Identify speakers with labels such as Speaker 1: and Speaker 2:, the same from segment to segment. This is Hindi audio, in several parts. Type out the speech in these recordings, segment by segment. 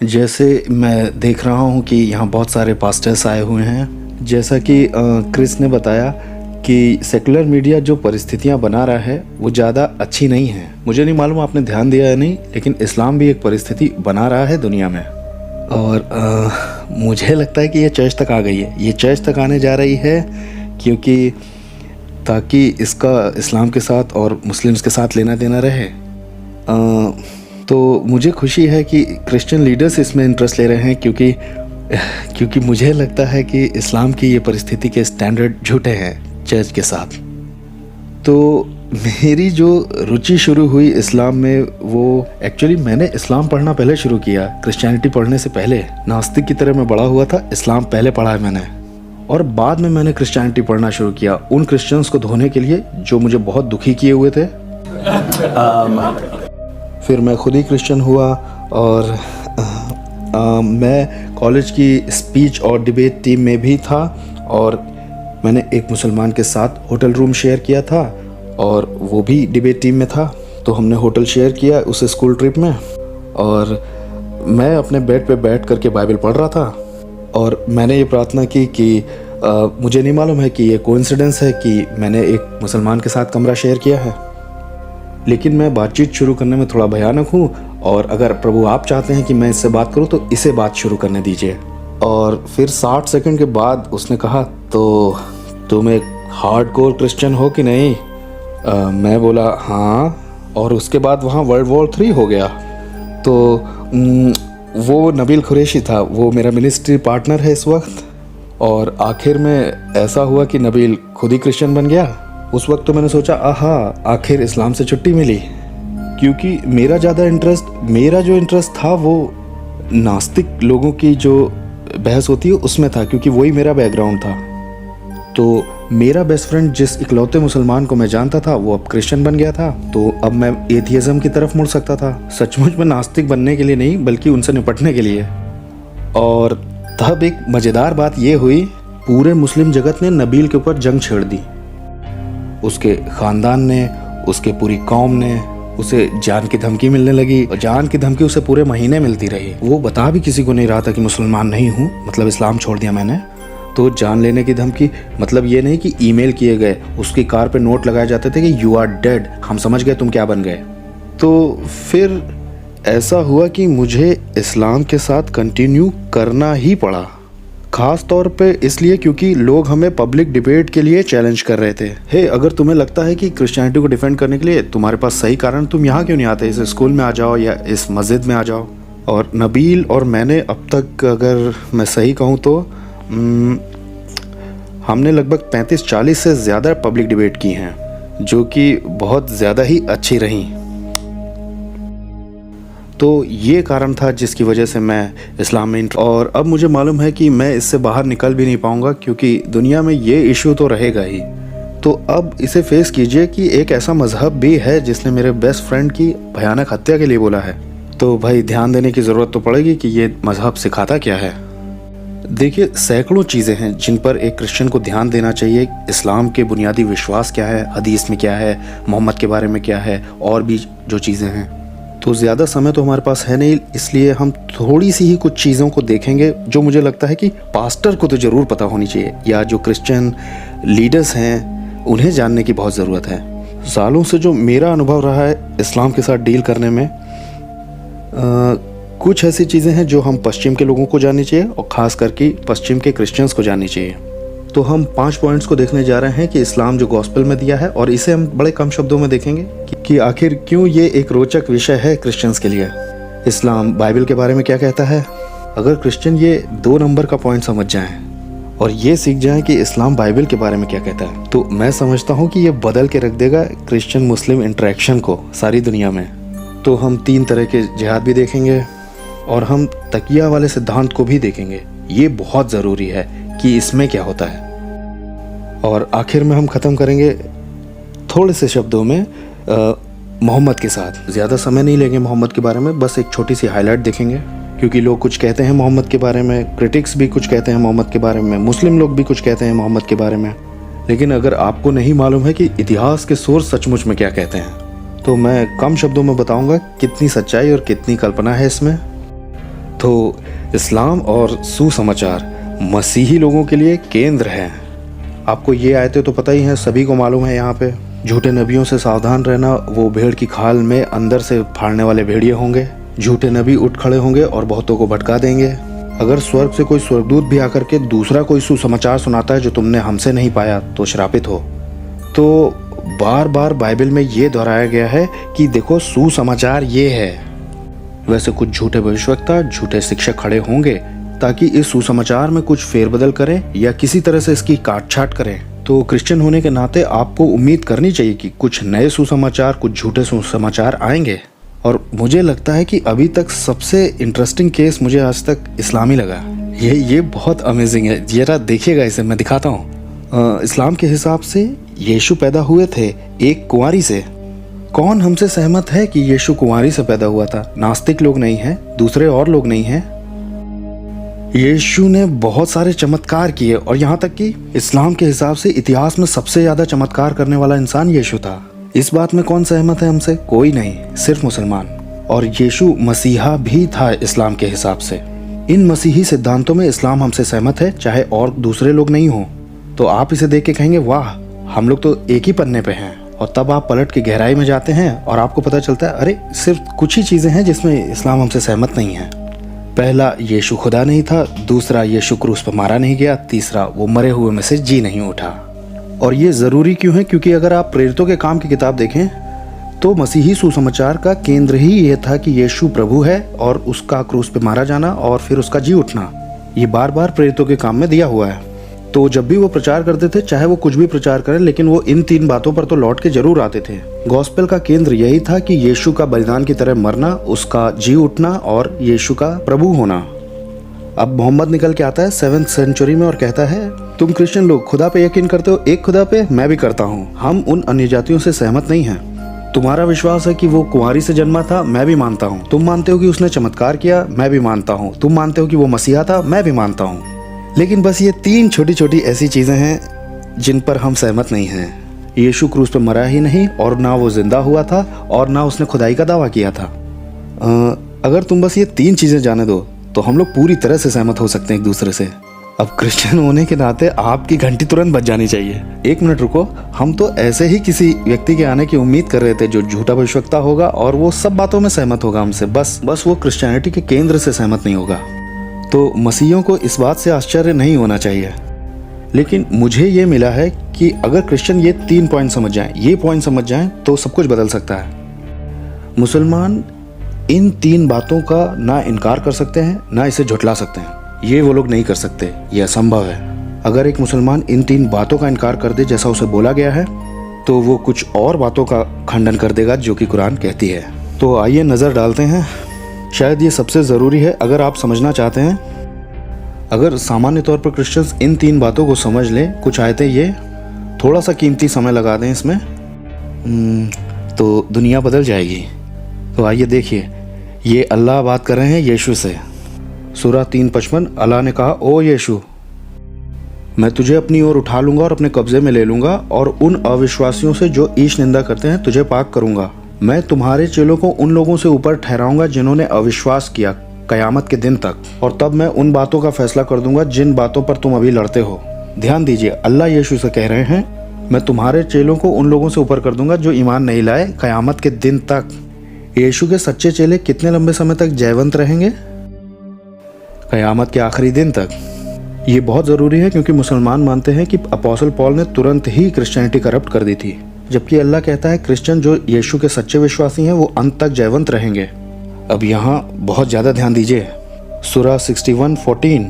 Speaker 1: जैसे मैं देख रहा हूँ कि यहाँ बहुत सारे पास्टर्स आए हुए हैं। जैसा कि क्रिस ने बताया कि सेकुलर मीडिया जो परिस्थितियाँ बना रहा है वो ज़्यादा अच्छी नहीं है। मुझे नहीं मालूम आपने ध्यान दिया या नहीं, लेकिन इस्लाम भी एक परिस्थिति बना रहा है दुनिया में। और मुझे लगता है कि ये चर्च तक आ गई है। ये चर्च तक आने जा रही है क्योंकि ताकि इसका इस्लाम के साथ और मुस्लिम्स के साथ लेना देना रहे। तो मुझे खुशी है कि क्रिश्चियन लीडर्स इसमें इंटरेस्ट ले रहे हैं क्योंकि मुझे लगता है कि इस्लाम की ये परिस्थिति के स्टैंडर्ड झूठे हैं चर्च के साथ। तो मेरी जो रुचि शुरू हुई इस्लाम में, वो एक्चुअली मैंने इस्लाम पढ़ना पहले शुरू किया। क्रिश्चियनिटी पढ़ने से पहले नास्तिक की तरह मैं बड़ा हुआ था। इस्लाम पहले पढ़ा है मैंने, और बाद में मैंने क्रिश्चियनिटी पढ़ना शुरू किया उन क्रिश्चियंस को धोने के लिए जो मुझे बहुत दुखी किए हुए थे। फिर मैं खुद ही क्रिश्चियन हुआ और मैं कॉलेज की स्पीच और डिबेट टीम में भी था, और मैंने एक मुसलमान के साथ होटल रूम शेयर किया था और वो भी डिबेट टीम में था। तो हमने होटल शेयर किया उस स्कूल ट्रिप में, और मैं अपने बेड पे बैठ करके बाइबल पढ़ रहा था। और मैंने ये प्रार्थना की कि मुझे नहीं मालूम है कि ये कोइंसिडेंस है कि मैंने एक मुसलमान के साथ कमरा शेयर किया है, लेकिन मैं बातचीत शुरू करने में थोड़ा भयानक हूँ, और अगर प्रभु आप चाहते हैं कि मैं इससे बात करूँ तो इसे बात शुरू करने दीजिए। और फिर 60 सेकंड के बाद उसने कहा, तो तुम एक हार्डकोर क्रिश्चियन हो कि नहीं? मैं बोला हाँ। और उसके बाद वहाँ वर्ल्ड वॉर 3 हो गया। तो वो नबील कुरैशी था, वो मेरा मिनिस्ट्री पार्टनर है इस वक्त। और आखिर में ऐसा हुआ कि नबील खुद ही क्रिश्चियन बन गया। उस वक्त तो मैंने सोचा आहा, आखिर इस्लाम से छुट्टी मिली, क्योंकि मेरा जो इंटरेस्ट था वो नास्तिक लोगों की जो बहस होती है उसमें था, क्योंकि वही मेरा बैकग्राउंड था। तो मेरा बेस्ट फ्रेंड जिस इकलौते मुसलमान को मैं जानता था वो अब क्रिश्चियन बन गया था, तो अब मैं एथियज्म की तरफ मुड़ सकता था, सचमुच में नास्तिक बनने के लिए नहीं बल्कि उनसे निपटने के लिए। और तब एक मज़ेदार बात ये हुई, पूरे मुस्लिम जगत ने नबील के ऊपर जंग छेड़ दी। उसके ख़ानदान ने, उसके पूरी कौम ने, उसे जान की धमकी मिलने लगी, और जान की धमकी उसे पूरे महीने मिलती रही। वो बता भी किसी को नहीं रहा था कि मुसलमान नहीं हूँ, मतलब इस्लाम छोड़ दिया मैंने। तो जान लेने की धमकी, मतलब ये नहीं कि ईमेल किए गए, उसकी कार पे नोट लगाए जाते थे कि यू आर डेड, हम समझ गए तुम क्या बन गए। तो फिर ऐसा हुआ कि मुझे इस्लाम के साथ कंटिन्यू करना ही पड़ा, खास तौर पे इसलिए क्योंकि लोग हमें पब्लिक डिबेट के लिए चैलेंज कर रहे थे। हे, अगर तुम्हें लगता है कि क्रिश्चियनिटी को डिफेंड करने के लिए तुम्हारे पास सही कारण, तुम यहाँ क्यों नहीं आते, इस स्कूल में आ जाओ या इस मस्जिद में आ जाओ। और नबील और मैंने अब तक, अगर मैं सही कहूँ तो हमने लगभग 35-40 से ज़्यादा पब्लिक डिबेट की हैं, जो कि बहुत ज़्यादा ही अच्छी रहीं। तो ये कारण था जिसकी वजह से मैं इस्लाम में और अब मुझे मालूम है कि मैं इससे बाहर निकल भी नहीं पाऊंगा, क्योंकि दुनिया में ये इशू तो रहेगा ही। तो अब इसे फेस कीजिए कि एक ऐसा मजहब भी है जिसने मेरे बेस्ट फ्रेंड की भयानक हत्या के लिए बोला है। तो भाई ध्यान देने की ज़रूरत तो पड़ेगी कि ये मजहब सिखाता क्या है। देखिए, सैकड़ों चीज़ें हैं जिन पर एक क्रिश्चियन को ध्यान देना चाहिए। इस्लाम के बुनियादी विश्वास क्या है, हदीस में क्या है, मोहम्मद के बारे में क्या है, और भी जो चीज़ें हैं। तो ज़्यादा समय तो हमारे पास है नहीं, इसलिए हम थोड़ी सी ही कुछ चीज़ों को देखेंगे जो मुझे लगता है कि पास्टर को तो ज़रूर पता होनी चाहिए, या जो क्रिश्चियन लीडर्स हैं उन्हें जानने की बहुत ज़रूरत है। सालों से जो मेरा अनुभव रहा है इस्लाम के साथ डील करने में, कुछ ऐसी चीज़ें हैं जो हम पश्चिम के लोगों को जाननी चाहिए, और ख़ास करके पश्चिम के क्रिश्चियंस को जाननी चाहिए। तो हम 5 पॉइंट्स को देखने जा रहे हैं कि इस्लाम जो गॉस्पेल में दिया है, और इसे हम बड़े कम शब्दों में देखेंगे कि आखिर क्यों ये एक रोचक विषय है क्रिश्चियंस के लिए। इस्लाम बाइबल के बारे में क्या कहता है। अगर क्रिश्चियन ये 2 नंबर का पॉइंट समझ जाएं और ये सीख जाएं कि इस्लाम बाइबल के बारे में क्या कहता है, तो मैं समझता हूँ कि ये बदल के रख देगा क्रिश्चियन मुस्लिम इंटरेक्शन को सारी दुनिया में। तो हम 3 तरह के जिहाद भी देखेंगे, और हम तकिया वाले सिद्धांत को भी देखेंगे। ये बहुत ज़रूरी है कि इसमें क्या होता है। और आखिर में हम ख़त्म करेंगे थोड़े से शब्दों में मोहम्मद के साथ। ज़्यादा समय नहीं लेंगे मोहम्मद के बारे में, बस एक छोटी सी हाईलाइट देखेंगे, क्योंकि लोग कुछ कहते हैं मोहम्मद के बारे में, क्रिटिक्स भी कुछ कहते हैं मोहम्मद के बारे में, मुस्लिम लोग भी कुछ कहते हैं मोहम्मद के बारे में। लेकिन अगर आपको नहीं मालूम है कि इतिहास के सोर्स सचमुच में क्या कहते हैं, तो मैं कम शब्दों में बताऊंगा कितनी सच्चाई और कितनी कल्पना है इसमें। तो इस्लाम और सुसमाचार मसीही लोगों के लिए केंद्र हैं। आपको ये आयतें तो पता ही हैं, सभी को मालूम है। यहाँ पे झूठे नबियों से सावधान रहना, वो भेड़ की खाल में अंदर से फाड़ने वाले भेड़िए होंगे। झूठे नबी उठ खड़े होंगे और बहुतों को भटका देंगे। अगर स्वर्ग से कोई स्वर्गदूत भी आकर के दूसरा कोई सुसमाचार सुनाता है जो तुमने हमसे नहीं पाया तो श्रापित हो। तो बार बार बाइबल में ये दोहराया गया है कि देखो सुसमाचार ये है। वैसे कुछ झूठे भविष्यवक्ता, झूठे शिक्षक खड़े होंगे ताकि इस सुसमाचार में कुछ फेरबदल करें या किसी तरह से इसकी काट छाट करें। तो क्रिश्चियन होने के नाते आपको उम्मीद करनी चाहिए कि कुछ नए सुसमाचार, कुछ झूठे सुसमाचार आएंगे। और मुझे लगता है कि अभी तक सबसे इंटरेस्टिंग केस मुझे आज तक इस्लामी लगा। ये बहुत अमेजिंग है। जरा देखिएगा, इसे मैं दिखाता हूँ। इस्लाम के हिसाब से यीशु पैदा हुए थे एक कुंवारी से। कौन हमसे सहमत है कि यीशु कुंवारी से पैदा हुआ था? नास्तिक लोग नहीं हैं, दूसरे और लोग नहीं हैं। यीशु ने बहुत सारे चमत्कार किए और यहाँ तक कि इस्लाम के हिसाब से इतिहास में सबसे ज्यादा चमत्कार करने वाला इंसान यीशु था। इस बात में कौन सहमत है हमसे? कोई नहीं, सिर्फ मुसलमान। और यीशु मसीहा भी था इस्लाम के हिसाब से। इन मसीही सिद्धांतों में इस्लाम हमसे सहमत है, चाहे और दूसरे लोग नहीं हो। तो आप इसे देख के कहेंगे वाह, हम लोग तो एक ही पन्ने पे हैं। और तब आप पलट के गहराई में जाते हैं और आपको पता चलता है अरे सिर्फ कुछ ही चीजें हैं जिसमें इस्लाम हमसे सहमत नहीं है। पहला, यीशु खुदा नहीं था। दूसरा, यीशु क्रूस पर मारा नहीं गया। तीसरा, वो मरे हुए में से जी नहीं उठा। और ये ज़रूरी क्यों है? क्योंकि अगर आप प्रेरितों के काम की किताब देखें तो मसीही सुसमाचार का केंद्र ही ये था कि यीशु प्रभु है और उसका क्रूस पे मारा जाना और फिर उसका जी उठना। ये बार बार प्रेरितों के काम में दिया हुआ है। तो जब भी वो प्रचार करते थे, चाहे वो कुछ भी प्रचार करें, लेकिन वो इन 3 बातों पर तो लौट के जरूर आते थे। गॉस्पेल का केंद्र यही था कि यीशु का बलिदान की तरह मरना, उसका जी उठना और यीशु का प्रभु होना। अब मोहम्मद निकल के आता है 7th सेंचुरी में और कहता है तुम क्रिश्चियन लोग खुदा पे यकीन करते हो, एक खुदा पे, मैं भी करता हूँ। हम उन अन्य जातियों से सहमत नहीं हैं। तुम्हारा विश्वास है कि वो कुंवारी से जन्मा था, मैं भी मानता हूँ। तुम मानते हो कि उसने चमत्कार किया, मैं भी मानता हूँ। तुम मानते हो कि वो मसीहा था, मैं भी मानता हूँ। लेकिन बस ये 3 छोटी छोटी ऐसी चीजें हैं जिन पर हम सहमत नहीं हैं। यीशु क्रूस पर मरा ही नहीं और ना वो जिंदा हुआ था और ना उसने खुदाई का दावा किया था। अगर तुम बस ये 3 चीजें जाने दो तो हम लोग पूरी तरह से सहमत हो सकते हैं एक दूसरे से। अब क्रिश्चियन होने के नाते आपकी घंटी तुरंत बज जानी चाहिए। 1 मिनट रुको, हम तो ऐसे ही किसी व्यक्ति के आने की उम्मीद कर रहे थे जो झूठा भविष्यवक्ता होगा और वो सब बातों में सहमत होगा हमसे, बस वो क्रिश्चियनिटी के केंद्र से सहमत नहीं होगा। तो मसीहियों को इस बात से आश्चर्य नहीं होना चाहिए। लेकिन मुझे ये मिला है कि अगर क्रिश्चियन ये 3 पॉइंट समझ जाएं, ये पॉइंट समझ जाएं तो सब कुछ बदल सकता है। मुसलमान इन 3 बातों का ना इनकार कर सकते हैं, ना इसे झुठला सकते हैं। ये वो लोग नहीं कर सकते, ये असंभव है। अगर एक मुसलमान इन 3 बातों का इनकार कर दे जैसा उसे बोला गया है, तो वो कुछ और बातों का खंडन कर देगा जो कि कुरान कहती है। तो आइए नज़र डालते हैं। शायद ये सबसे ज़रूरी है अगर आप समझना चाहते हैं। अगर सामान्य तौर पर क्रिश्चियंस इन 3 बातों को समझ लें, कुछ आयतें, ये थोड़ा सा कीमती समय लगा दें इसमें, तो दुनिया बदल जाएगी। तो आइए देखिए, ये अल्लाह बात कर रहे हैं यीशु से। सूरा 3:55, अल्लाह ने कहा, ओ यीशु, मैं तुझे अपनी ओर उठा लूंगा और अपने कब्जे में ले लूंगा और उन अविश्वासियों से जो ईश निंदा करते हैं तुझे पाक करूंगा। मैं तुम्हारे चेलों को उन लोगों से ऊपर ठहराऊंगा जिन्होंने अविश्वास किया कयामत के दिन तक, और तब मैं उन बातों का फैसला कर दूंगा जिन बातों पर तुम अभी लड़ते हो। ध्यान दीजिए, अल्लाह यीशु से कह रहे हैं, मैं तुम्हारे चेलों को उन लोगों से ऊपर कर दूंगा जो ईमान नहीं लाए कयामत के दिन तक। यीशु के सच्चे चेले कितने लंबे समय तक जयवंत रहेंगे? कयामत के आखिरी दिन तक। ये बहुत ज़रूरी है क्योंकि मुसलमान मानते हैं कि अपोस्टल पॉल ने तुरंत ही क्रिश्चियनिटी करप्ट कर दी थी, जबकि अल्लाह कहता है क्रिश्चियन जो यीशु के सच्चे विश्वासी हैं वो अंत तक जयवंत रहेंगे। अब यहाँ बहुत ज़्यादा ध्यान दीजिए। सूरा 61:14,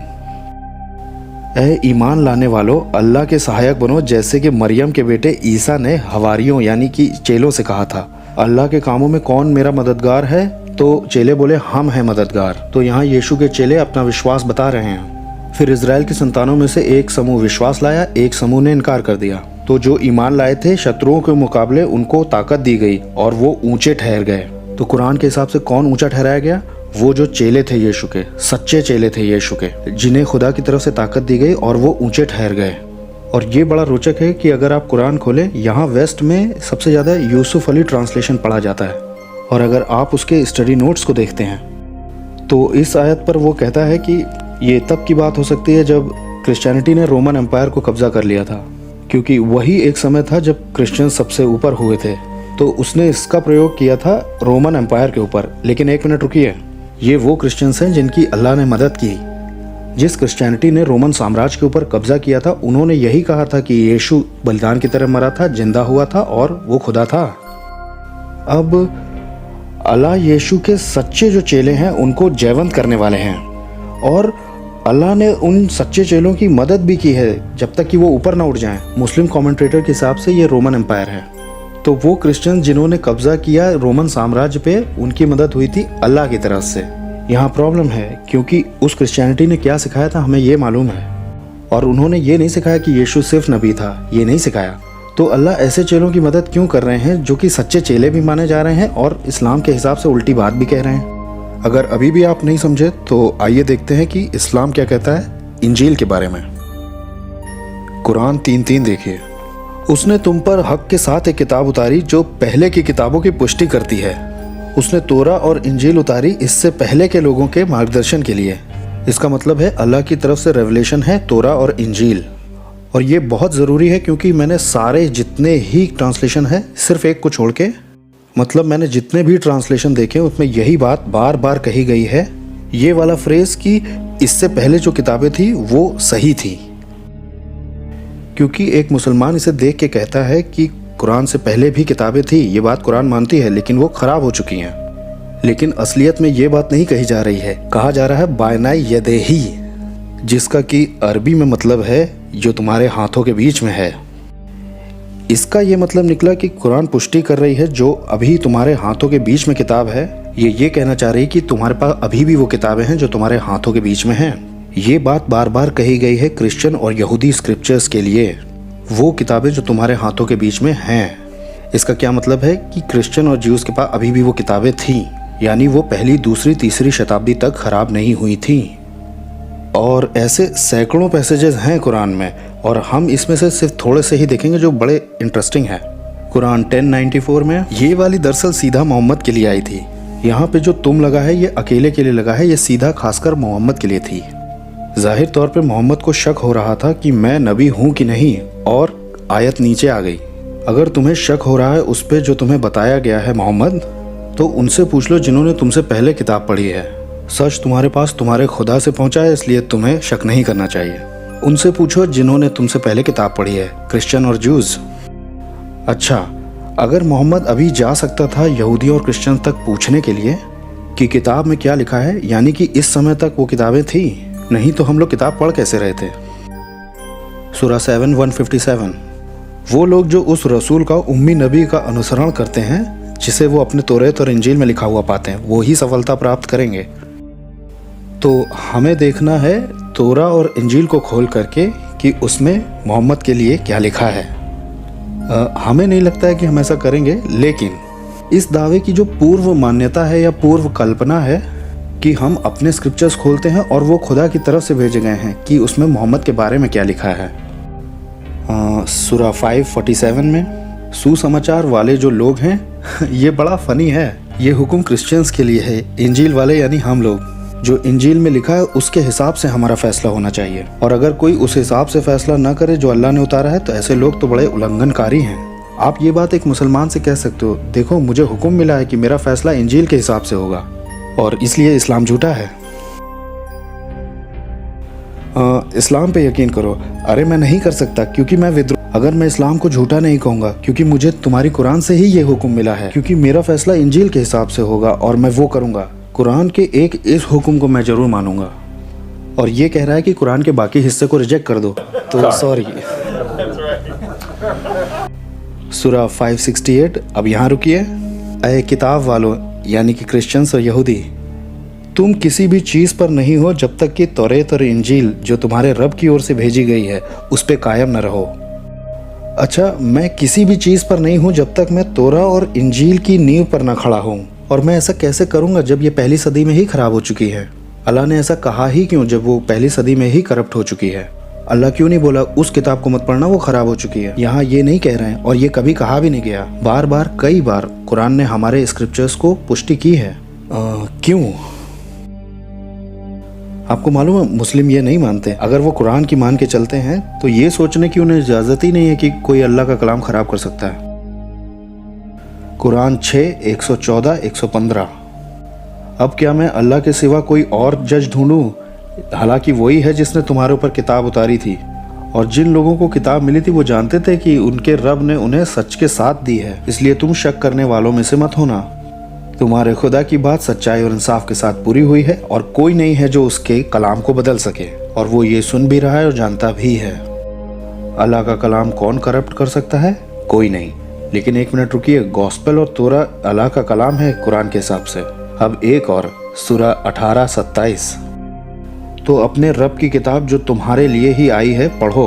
Speaker 1: ऐ ईमान लाने वालों, अल्लाह के सहायक बनो जैसे कि मरियम के बेटे ईसा ने हवारियों यानी कि चेलों से कहा था, अल्लाह के कामों में कौन मेरा मददगार है? तो चेले बोले, हम हैं मददगार। तो यहाँ यीशु के चेले अपना विश्वास बता रहे हैं। फिर इजराइल की संतानों में से एक समूह विश्वास लाया, एक समूह ने इनकार कर दिया। तो जो ईमान लाए थे, शत्रुओं के मुकाबले उनको ताकत दी गई और वो ऊंचे ठहर गए। तो कुरान के हिसाब से कौन ऊंचा ठहराया गया? वो जो चेले थे यीशु के, सच्चे चेले थे यीशु के, जिन्हें खुदा की तरफ से ताकत दी गई और वो ऊंचे ठहर गए। और ये बड़ा रोचक है कि अगर आप कुरान खोलें, यहाँ वेस्ट में सबसे ज़्यादा यूसुफ अली ट्रांसलेशन पढ़ा जाता है, और अगर आप उसके स्टडी नोट्स को देखते हैं तो इस आयत पर वो कहता है कि ये तब की बात हो सकती है जब क्रिश्चियनिटी ने रोमन एम्पायर को कब्जा कर लिया था, क्योंकि वही एक समय था जब क्रिश्चियन सबसे ऊपर हुए थे। तो उसने इसका प्रयोग किया था रोमन एम्पायर के ऊपर। लेकिन एक मिनट रुकिए, ये वो क्रिश्चियंस हैं जिनकी अल्लाह ने मदद की। जिस क्रिश्चियनिटी ने रोमन साम्राज्य के ऊपर कब्जा किया था, उन्होंने यही कहा था कि यीशु बलिदान की तरह मरा था, जिंदा हुआ था और वो खुदा था। अब अल्लाह यीशु के सच्चे जो चेले हैं उनको जयवंत करने वाले हैं, और अल्लाह ने उन सच्चे चेलों की मदद भी की है जब तक कि वो ऊपर ना उठ जाएं। मुस्लिम कमेंटेटर के हिसाब से ये रोमन एम्पायर है। तो वो क्रिश्चियन जिन्होंने कब्जा किया रोमन साम्राज्य पे, उनकी मदद हुई थी अल्लाह की तरफ से। यहाँ प्रॉब्लम है क्योंकि उस क्रिश्चियनिटी ने क्या सिखाया था हमें ये मालूम है, और उन्होंने ये नहीं सिखाया कि यीशु सिर्फ नबी था, ये नहीं सिखाया। तो अल्लाह ऐसे चेलों की मदद क्यों कर रहे हैं जो कि सच्चे चेले भी माने जा रहे हैं और इस्लाम के हिसाब से उल्टी बात भी कह रहे हैं? अगर अभी भी आप नहीं समझे तो आइए देखते हैं कि इस्लाम क्या कहता है इंजील के बारे में। कुरान 3:3 देखिए, उसने तुम पर हक के साथ एक किताब उतारी जो पहले की किताबों की पुष्टि करती है। उसने तोरा और इंजील उतारी इससे पहले के लोगों के मार्गदर्शन के लिए। इसका मतलब है अल्लाह की तरफ से रेवलेशन है तोरा और इंजील। और ये बहुत ज़रूरी है क्योंकि मैंने सारे जितने ही ट्रांसलेशन है, सिर्फ एक को छोड़ के, मतलब मैंने जितने भी ट्रांसलेशन देखे उसमें यही बात बार बार कही गई है, ये वाला फ्रेज कि इससे पहले जो किताबें थी वो सही थी। क्योंकि एक मुसलमान इसे देख के कहता है कि कुरान से पहले भी किताबें थी, ये बात कुरान मानती है, लेकिन वो खराब हो चुकी हैं। लेकिन असलियत में ये बात नहीं कही जा रही है, कहा जा रहा है बायनाई यदेही, जिसका कि अरबी में मतलब है जो तुम्हारे हाथों के बीच में है। इसका ये मतलब निकला कि कुरान पुष्टि कर रही है जो अभी तुम्हारे हाथों के बीच में किताब है, ये कहना चाह रही कि तुम्हारे पास अभी भी वो किताबें हैं जो तुम्हारे हाथों के बीच में हैं। ये बात बार बार कही गई है क्रिश्चियन और यहूदी स्क्रिप्चर्स के लिए, वो किताबें जो तुम्हारे हाथों के बीच में हैं। इसका क्या मतलब है कि क्रिश्चियन और ज्यूज के पास अभी भी वो किताबें थीं, यानी वो पहली, दूसरी, तीसरी शताब्दी तक खराब नहीं हुई थी। और ऐसे सैकड़ों पैसेजेस हैं कुरान में, और हम इसमें से सिर्फ थोड़े से ही देखेंगे जो बड़े इंटरेस्टिंग हैं। कुरान 1094 में ये वाली दरअसल सीधा मोहम्मद के लिए आई थी। यहाँ पे जो तुम लगा है ये अकेले के लिए लगा है, ये सीधा खासकर मोहम्मद के लिए थी। जाहिर तौर पे मोहम्मद को शक हो रहा था कि मैं नबी हूँ कि नहीं, और आयत नीचे आ गई, अगर तुम्हें शक हो रहा है उस पे जो तुम्हें बताया गया है मोहम्मद, तो उनसे पूछ लो जिन्होंने तुमसे पहले किताब पढ़ी है। सच तुम्हारे पास तुम्हारे खुदा से पहुंचा है, इसलिए तुम्हें शक नहीं करना चाहिए। उनसे पूछो जिन्होंने तुमसे पहले किताब पढ़ी है, क्रिश्चियन और ज्यूज। अच्छा, अगर मोहम्मद अभी जा सकता था यहूदियों और क्रिश्चियन तक पूछने के लिए कि किताब में क्या लिखा है, यानी कि इस समय तक वो किताबें थी, नहीं तो हम लोग किताब पढ़ कैसे रहे थे? सूरा 7:157, वो लोग जो उस रसूल का, उम्मी नबी का अनुसरण करते हैं जिसे वो अपने तौरात और इंजील में लिखा हुआ पाते हैं, वो ही सफलता प्राप्त करेंगे। तो हमें देखना है तोरा और इंजील को खोल करके कि उसमें मोहम्मद के लिए क्या लिखा है। हमें नहीं लगता है कि हम ऐसा करेंगे, लेकिन इस दावे की जो पूर्व मान्यता है या पूर्व कल्पना है कि हम अपने स्क्रिप्चर्स खोलते हैं और वो खुदा की तरफ से भेजे गए हैं कि उसमें मोहम्मद के बारे में क्या लिखा है। सूरा 5:47 में सुसमाचार वाले जो लोग हैं ये बड़ा फनी है, ये हुक्म क्रिश्चियंस के लिए है, इंजील वाले यानी हम लोग, जो इंजील में लिखा है उसके हिसाब से हमारा फैसला होना चाहिए। और अगर कोई उस हिसाब से फैसला ना करे जो अल्लाह ने उतारा है, तो ऐसे लोग तो बड़े उल्लंघनकारी हैं। आप ये बात एक मुसलमान से कह सकते हो, देखो मुझे हुक्म मिला है कि मेरा फैसला इंजील के हिसाब से होगा और इसलिए इस्लाम झूठा है। इस्लाम पे यकीन करो। अरे मैं नहीं कर सकता क्योंकि मैं विद्रोह। अगर मैं इस्लाम को झूठा नहीं कहूँगा क्योंकि मुझे तुम्हारी कुरान से ही ये हुक्म मिला है, क्योंकि मेरा फैसला इंजील के हिसाब से होगा और मैं वो करूँगा। कुरान के एक इस हुक्म को मैं ज़रूर मानूंगा। और ये कह रहा है कि कुरान के बाकी हिस्से को रिजेक्ट कर दो, तो सॉरी। सूरा 5:68, अब यहाँ रुकिए। ऐ किताब वालों यानी कि क्रिश्चियंस और यहूदी, तुम किसी भी चीज़ पर नहीं हो जब तक कि तौरात और इंजील जो तुम्हारे रब की ओर से भेजी गई है उस पर कायम न रहो। अच्छा, मैं किसी भी चीज़ पर नहीं हूँ जब तक मैं तोरा और इंजील की नींव पर न खड़ा हूँ। और मैं ऐसा कैसे करूँगा जब ये पहली सदी में ही खराब हो चुकी है? अल्लाह ने ऐसा कहा ही क्यों जब वो पहली सदी में ही करप्ट हो चुकी है? अल्लाह क्यों नहीं बोला उस किताब को मत पढ़ना, वो खराब हो चुकी है? यहाँ ये नहीं कह रहे हैं और ये कभी कहा भी नहीं गया। बार बार, कई बार कुरान ने हमारे स्क्रिप्चर्स को पुष्टि की है। क्यों? आपको मालूम है मुस्लिम ये नहीं मानते, अगर वो कुरान की मान के चलते हैं तो ये सोचने की उन्हें इजाज़त ही नहीं है कि कोई अल्लाह का कलाम ख़राब कर सकता है। कुरान 6:114-115। अब क्या मैं अल्लाह के सिवा कोई और जज ढूंढूं, हालांकि वही है जिसने तुम्हारे ऊपर किताब उतारी थी, और जिन लोगों को किताब मिली थी वो जानते थे कि उनके रब ने उन्हें सच के साथ दी है, इसलिए तुम शक करने वालों में से मत होना। तुम्हारे खुदा की बात सच्चाई और इंसाफ के साथ पूरी हुई है, और कोई नहीं है जो उसके कलाम को बदल सके, और वो ये सुन भी रहा है और जानता भी है। अल्लाह का कलाम कौन करप्ट कर सकता है? कोई नहीं। लेकिन एक मिनट रुकिए, गॉस्पेल और तोरा अल्लाह का कलाम है कुरान के हिसाब से। अब एक और, सूरा 18:27। तो अपने रब की किताब जो तुम्हारे लिए ही आई है पढ़ो,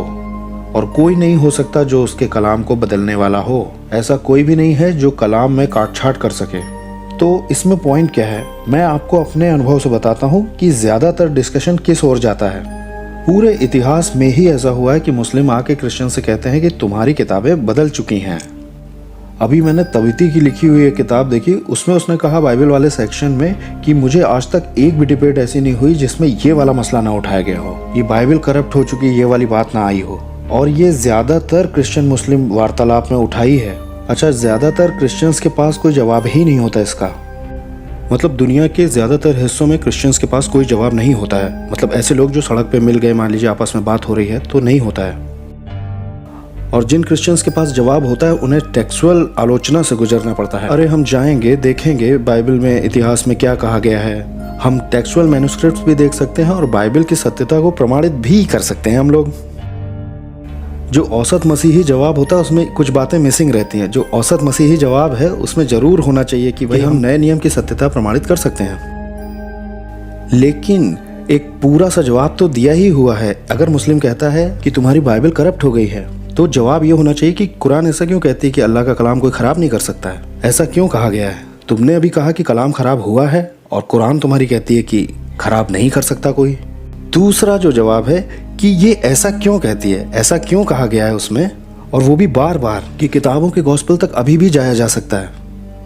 Speaker 1: और कोई नहीं हो सकता जो उसके कलाम को बदलने वाला हो। ऐसा कोई भी नहीं है जो कलाम में काट छाट कर सके। तो इसमें पॉइंट क्या है? मैं आपको अपने अनुभव से बताता हूँ कि ज़्यादातर डिस्कशन किस ओर जाता है। पूरे इतिहास में ही ऐसा हुआ है कि मुस्लिम आके क्रिश्चियन से कहते हैं कि तुम्हारी किताबें बदल चुकी हैं। अभी मैंने तबीती की लिखी हुई एक किताब देखी, उसमें उसने कहा बाइबल वाले सेक्शन में कि मुझे आज तक एक भी डिबेट ऐसी नहीं हुई जिसमें ये वाला मसला ना उठाया गया हो, ये बाइबल करप्ट हो चुकी ये वाली बात ना आई हो। और ये ज़्यादातर क्रिश्चियन मुस्लिम वार्तालाप में उठाई है। अच्छा, ज़्यादातर क्रिश्चियंस के पास कोई जवाब ही नहीं होता इसका। मतलब दुनिया के ज़्यादातर हिस्सों में क्रिश्चियंस के पास कोई जवाब नहीं होता है। मतलब ऐसे लोग जो सड़क पे मिल गए, मान लीजिए आपस में बात हो रही है, तो नहीं होता है। और जिन क्रिश्चियंस के पास जवाब होता है उन्हें टेक्सुअल आलोचना से गुजरना पड़ता है। अरे हम जाएंगे, देखेंगे बाइबल में इतिहास में क्या कहा गया है। हम टेक्सुअल मैन्युस्क्रिप्ट्स भी देख सकते हैं और बाइबल की सत्यता को प्रमाणित भी कर सकते हैं हम लोग। जो औसत मसीही जवाब होता है उसमें कुछ बातें मिसिंग रहती हैं। जो औसत मसीही जवाब है उसमें जरूर होना चाहिए कि भाई हम नए नियम की सत्यता प्रमाणित कर सकते हैं, लेकिन एक पूरा सा जवाब तो दिया ही हुआ है। अगर मुस्लिम कहता है कि तुम्हारी बाइबल करप्ट हो गई है, तो जवाब ये होना चाहिए कि कुरान ऐसा क्यों कहती है कि अल्लाह का कलाम कोई खराब नहीं कर सकता है? ऐसा क्यों कहा गया है? तुमने अभी कहा कि कलाम खराब हुआ है और कुरान तुम्हारी कहती है कि खराब नहीं कर सकता कोई। दूसरा जो जवाब है कि ये ऐसा क्यों कहती है, ऐसा क्यों कहा गया है उसमें, और वो भी बार बार कि किताबों के गॉस्पेल तक अभी भी जाया जा सकता है।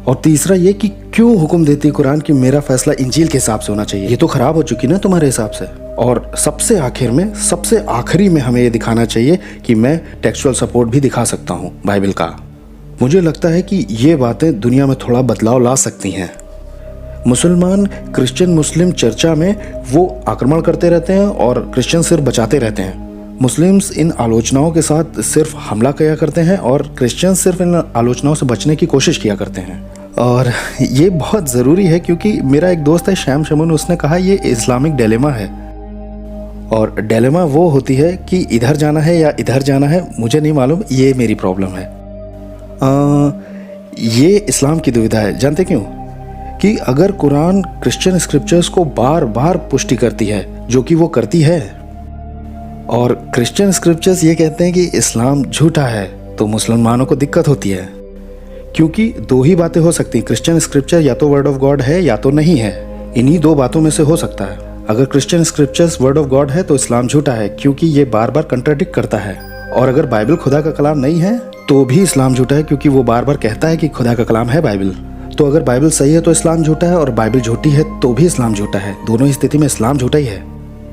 Speaker 1: और तीसरा ये कि क्यों हुक्म देती है कुरान कि मेरा फैसला इंजील के हिसाब से होना चाहिए, ये तो खराब हो चुकी ना तुम्हारे हिसाब से। और सबसे आखिर में, सबसे आखिरी में हमें ये दिखाना चाहिए कि मैं टेक्सुअल सपोर्ट भी दिखा सकता हूँ बाइबल का। मुझे लगता है कि ये बातें दुनिया में थोड़ा बदलाव ला सकती हैं। मुसलमान क्रिश्चियन मुस्लिम चर्चा में वो आक्रमण करते रहते हैं और क्रिश्चियन सिर्फ बचाते रहते हैं। मुस्लिम्स इन आलोचनाओं के साथ सिर्फ हमला किया करते हैं और क्रिश्चियन सिर्फ इन आलोचनाओं से बचने की कोशिश किया करते हैं। और ये बहुत ज़रूरी है क्योंकि मेरा एक दोस्त है श्याम शमून, उसने कहा ये इस्लामिक डिलेमा है। और डिलेमा वो होती है कि इधर जाना है या इधर जाना है, मुझे नहीं मालूम, ये मेरी प्रॉब्लम है। ये इस्लाम की दुविधा है। जानते क्यों? कि अगर कुरान क्रिश्चियन स्क्रिप्चर्स को बार बार पुष्टि करती है, जो कि वो करती है, और क्रिश्चियन स्क्रिप्चर्स ये कहते हैं कि इस्लाम झूठा है, तो मुसलमानों को दिक्कत होती है। क्योंकि दो ही बातें हो सकती हैं, क्रिश्चियन स्क्रिप्चर या तो वर्ड ऑफ गॉड है या तो नहीं है। इन्हीं दो बातों में से हो सकता है। अगर Christian scriptures word of God है तो इस्लाम झूठा है क्योंकि ये बार बार कंट्राडिक्ट करता है। और अगर बाइबल खुदा का कलाम नहीं है तो भी इस्लाम झूठा है क्योंकि वो बार बार कहता है कि खुदा का कलाम है बाइबल। तो अगर बाइबल सही है तो इस्लाम झूठा है, और बाइबल झूठी है तो भी इस्लाम झूठा है। दोनों ही स्थिति में इस्लाम झूठा ही है।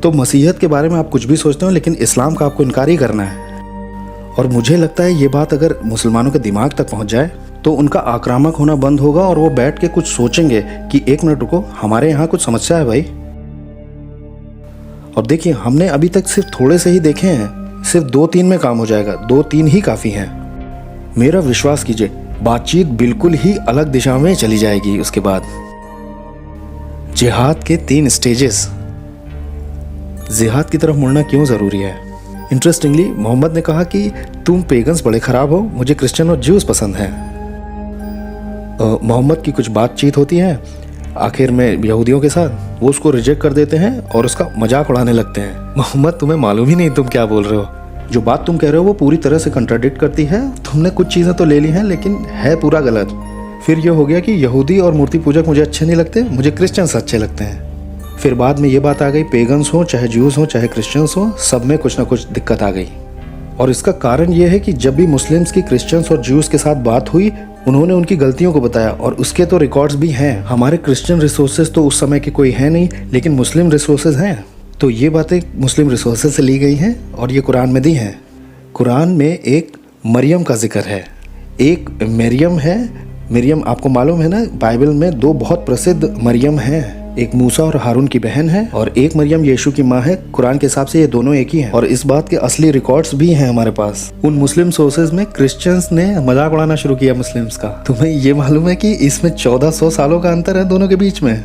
Speaker 1: तो मसीहत के बारे में आप कुछ भी सोचते हो, लेकिन इस्लाम का आपको इनकार ही करना है। और मुझे लगता है ये बात अगर मुसलमानों के दिमाग तक पहुंच जाए तो उनका आक्रामक होना बंद होगा और वो बैठ के कुछ सोचेंगे कि एक मिनट रुको, हमारे यहाँ कुछ समस्या है भाई। और देखिए, हमने अभी तक सिर्फ थोड़े से ही देखे हैं, सिर्फ 2-3 में काम हो जाएगा, 2-3 ही काफ़ी हैं। मेरा विश्वास कीजिए, बातचीत बिल्कुल ही अलग दिशा में चली जाएगी। उसके बाद जिहाद के 3 स्टेजेस। जिहाद की तरफ मुड़ना क्यों ज़रूरी है? इंटरेस्टिंगली मोहम्मद ने कहा कि तुम पेगन्स बड़े ख़राब हो, मुझे क्रिश्चियन और ज्यूस पसंद हैं। मोहम्मद की कुछ बातचीत होती है आखिर में यहूदियों के साथ, वो उसको रिजेक्ट कर देते हैं और उसका मजाक उड़ाने लगते हैं। मोहम्मद, तुम्हें मालूम ही नहीं तुम क्या बोल रहे हो, जो बात तुम कह रहे हो वो पूरी तरह से कंट्राडिक्ट करती है। तुमने कुछ चीज़ें तो ले ली हैं लेकिन है पूरा गलत। फिर ये हो गया कि यहूदी और मूर्ति पूजक मुझे अच्छे नहीं लगते, मुझे क्रिश्चियंस अच्छे लगते हैं। फिर बाद में ये बात आ गई, पेगन्स हो चाहे ज्यूस हो चाहे क्रिश्चियंस हो, सब में कुछ ना कुछ दिक्कत आ गई। और इसका कारण ये है कि जब भी मुस्लिम्स की क्रिश्चियंस और ज्यूस के साथ बात हुई, उन्होंने उनकी गलतियों को बताया और उसके तो रिकॉर्ड्स भी हैं। हमारे क्रिश्चियन रिसोर्सेज तो उस समय के कोई है नहीं, लेकिन मुस्लिम रिसोर्सेज हैं। तो ये बातें मुस्लिम रिसोर्सेज से ली गई हैं और ये कुरान में दी हैं। कुरान में एक मरियम का जिक्र है, एक मरियम है। मरियम आपको मालूम है ना, बाइबल में दो बहुत प्रसिद्ध मरियम हैं, एक मूसा और हारून की बहन है और एक मरियम यीशु की माँ है। कुरान के हिसाब से ये दोनों एक ही हैं और इस बात के असली रिकॉर्ड्स भी हैं हमारे पास। उन मुस्लिम सोर्सेज में क्रिश्चियंस ने मजाक उड़ाना शुरू किया मुस्लिम्स का। तुम्हें ये मालूम है कि इसमें 1400 सालों का अंतर है दोनों के बीच में?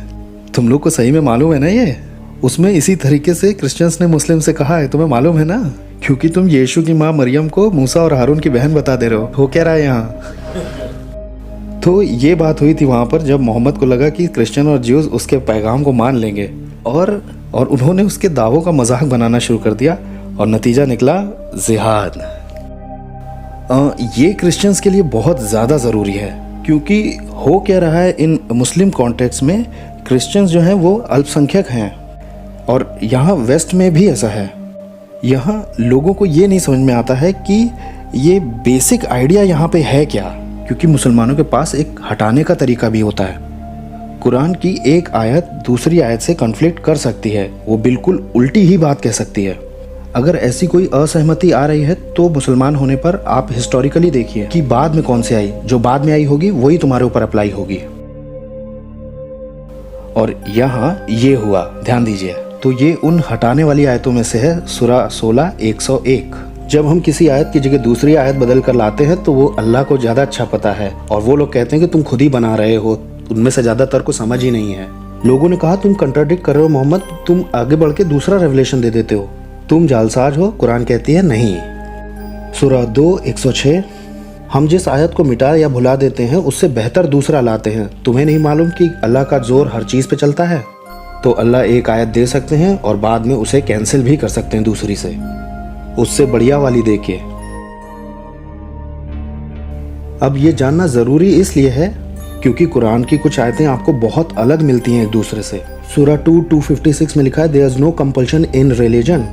Speaker 1: तुम लोग को सही में मालूम है ना ये? उसमें इसी तरीके से क्रिश्चियंस ने मुस्लिम से कहा है, तुम्हें मालूम है ना, क्योंकि तुम यीशु की माँ मरियम को मूसा और हारून की बहन बता दे रहे हो क्या रहा है यहाँ? तो ये बात हुई थी वहाँ पर जब मोहम्मद को लगा कि क्रिश्चियन और ज्यूज उसके पैगाम को मान लेंगे और उन्होंने उसके दावों का मजाक बनाना शुरू कर दिया और नतीजा निकला जिहाद। ये क्रिश्चियंस के लिए बहुत ज़्यादा ज़रूरी है, क्योंकि हो क्या रहा है इन मुस्लिम कॉन्टेक्स्ट में, क्रिश्चियंस जो हैं वो अल्पसंख्यक हैं और यहाँ वेस्ट में भी ऐसा है। यहाँ लोगों को ये नहीं समझ में आता है कि ये बेसिक आइडिया यहाँ पे है क्या, क्योंकि मुसलमानों के पास एक हटाने का तरीका भी होता है। कुरान की एक आयत दूसरी आयत से कॉन्फ्लिक्ट कर सकती है, वो बिल्कुल उल्टी ही बात कह सकती है। अगर ऐसी कोई असहमति आ रही है तो मुसलमान होने पर आप हिस्टोरिकली देखिए कि बाद में कौन से आई, जो बाद में आई होगी वही तुम्हारे ऊपर अप्लाई होगी। और यहाँ ये हुआ, ध्यान दीजिए। तो ये उन हटाने वाली आयतों में से है, सूरा 16 101। जब हम किसी आयत की जगह दूसरी आयत बदल कर लाते हैं तो वो अल्लाह को ज़्यादा अच्छा पता है और वो लोग कहते हैं कि तुम खुद ही बना रहे हो, उनमें से ज़्यादातर को समझ ही नहीं है। लोगों ने कहा तुम कंट्राडिक्ट कर रहे हो मोहम्मद, तुम आगे बढ़ के दूसरा रेवलेशन दे देते हो, तुम जालसाज हो। कुरान कहती है नहीं। सूरा 2 106, हम जिस आयत को मिटा या भुला देते हैं उससे बेहतर दूसरा लाते हैं। तुम्हें नहीं मालूम कि अल्लाह का जोर हर चीज़ पे चलता है? तो अल्लाह एक आयत दे सकते हैं और बाद में उसे कैंसिल भी कर सकते हैं दूसरी से, उससे बढ़िया वाली देखिए। अब ये जानना ज़रूरी इसलिए है क्योंकि कुरान की कुछ आयतें आपको बहुत अलग मिलती हैं एक दूसरे से। सूरा 2:256 में लिखा है there is no compulsion in religion.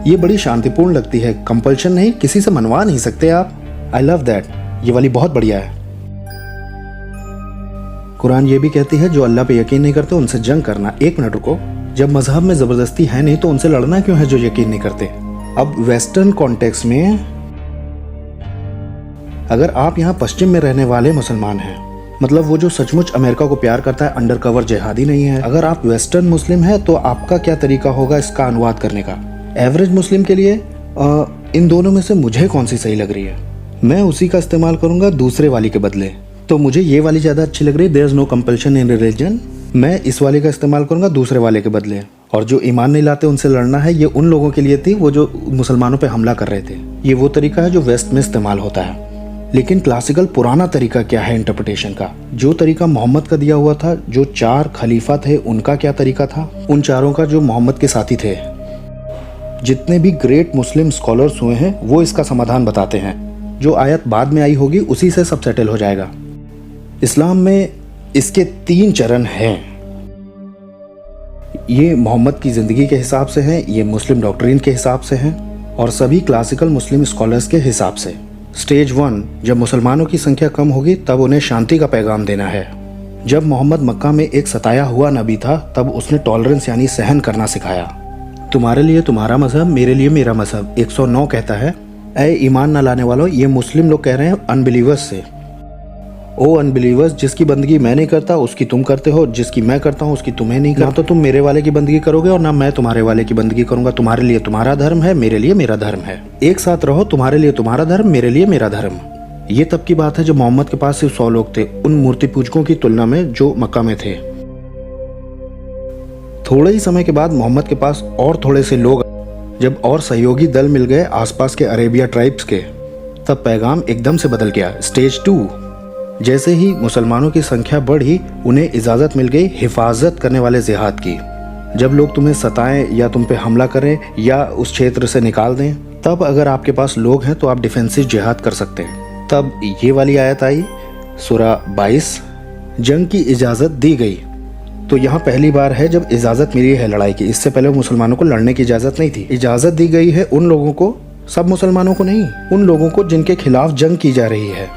Speaker 1: ये बड़ी शांतिपूर्ण लगती है, कंपल्शन नहीं, किसी से मनवा नहीं सकते आप। आई लव दैट, ये वाली बहुत बढ़िया है। कुरान ये भी कहती है जो अल्लाह पे यकीन नहीं करते उनसे जंग करना। एक मिनट रुको, जब मजहब में ज़बरदस्ती है नहीं तो उनसे लड़ना क्यों है जो यकीन नहीं करते? अब वेस्टर्न कॉन्टेक्स्ट में अगर आप यहाँ पश्चिम में रहने वाले मुसलमान हैं, मतलब वो जो सचमुच अमेरिका को प्यार करता है, अंडर कवर जिहादी नहीं है, अगर आप वेस्टर्न मुस्लिम हैं तो आपका क्या तरीका होगा इसका अनुवाद करने का? एवरेज मुस्लिम के लिए इन दोनों में से मुझे कौन सी सही लग रही है, मैं उसी का इस्तेमाल करूंगा दूसरे वाली के बदले। तो मुझे ये वाली ज़्यादा अच्छी लग रही है, there is no compulsion in religion, मैं इस वाले का इस्तेमाल करूंगा दूसरे वाले के बदले। और जो ईमान नहीं लाते उनसे लड़ना है, ये उन लोगों के लिए थी वो जो मुसलमानों पे हमला कर रहे थे। ये वो तरीका है जो वेस्ट में इस्तेमाल होता है। लेकिन क्लासिकल पुराना तरीका क्या है इंटरप्रिटेशन का? जो तरीका मोहम्मद का दिया हुआ था, जो 4 खलीफा थे उनका क्या तरीका था, उन चारों का जो मोहम्मद के साथी थे, जितने भी ग्रेट मुस्लिम स्कॉलर्स हुए हैं वो इसका समाधान बताते हैं। जो आयत बाद में आई होगी उसी से सब सेटल हो जाएगा। इस्लाम में इसके 3 चरण हैं। ये मोहम्मद की ज़िंदगी के हिसाब से हैं, ये मुस्लिम डॉक्ट्रिन के हिसाब से हैं और सभी क्लासिकल मुस्लिम स्कॉलर्स के हिसाब से। स्टेज 1, जब मुसलमानों की संख्या कम होगी तब उन्हें शांति का पैगाम देना है। जब मोहम्मद मक्का में एक सताया हुआ नबी था तब उसने टॉलरेंस यानी सहन करना सिखाया। तुम्हारे लिए तुम्हारा मजहब, मेरे लिए मेरा मजहब। 109 कहता है ऐ ईमान न लाने वालों, ये मुस्लिम लोग कह रहे हैं अनबिलीवर्स से, ओ अनबिलीवर्स, जिसकी बंदगी मैं नहीं करता उसकी तुम करते हो, जिसकी मैं करता हूँ उसकी तुम्हें नहीं करता। ना तो तुम मेरे वाले की बंदगी करोगे और ना मैं तुम्हारे वाले की बंदगी करूंगा। तुम्हारे लिए तुम्हारा धर्म है, मेरे लिए मेरा धर्म है। एक साथ रहो, तुम्हारे लिए तुम्हारा धर्म, मेरे लिए मेरा धर्म। ये तब की बात है जब मोहम्मद के पास सिर्फ 100 लोग थे, उन मूर्ति पूजकों की तुलना में जो मक्का में थे। थोड़े ही समय के बाद मोहम्मद के पास और थोड़े से लोग, जब और सहयोगी दल मिल गए आसपास के अरेबिया ट्राइब्स के, तब पैगाम एकदम से बदल गया। स्टेज 2, जैसे ही मुसलमानों की संख्या बढ़ी उन्हें इजाज़त मिल गई हिफाजत करने वाले जिहाद की। जब लोग तुम्हें सताएं या तुम पे हमला करें या उस क्षेत्र से निकाल दें, तब अगर आपके पास लोग हैं तो आप डिफेंसिव जिहाद कर सकते हैं। तब ये वाली आयत आई, सूरा 22, जंग की इजाज़त दी गई। तो यहाँ पहली बार है जब इजाज़त मिली है लड़ाई की। इससे पहले मुसलमानों को लड़ने की इजाज़त नहीं थी। इजाज़त दी गई है उन लोगों को, सब मुसलमानों को नहीं, उन लोगों को जिनके खिलाफ जंग की जा रही है।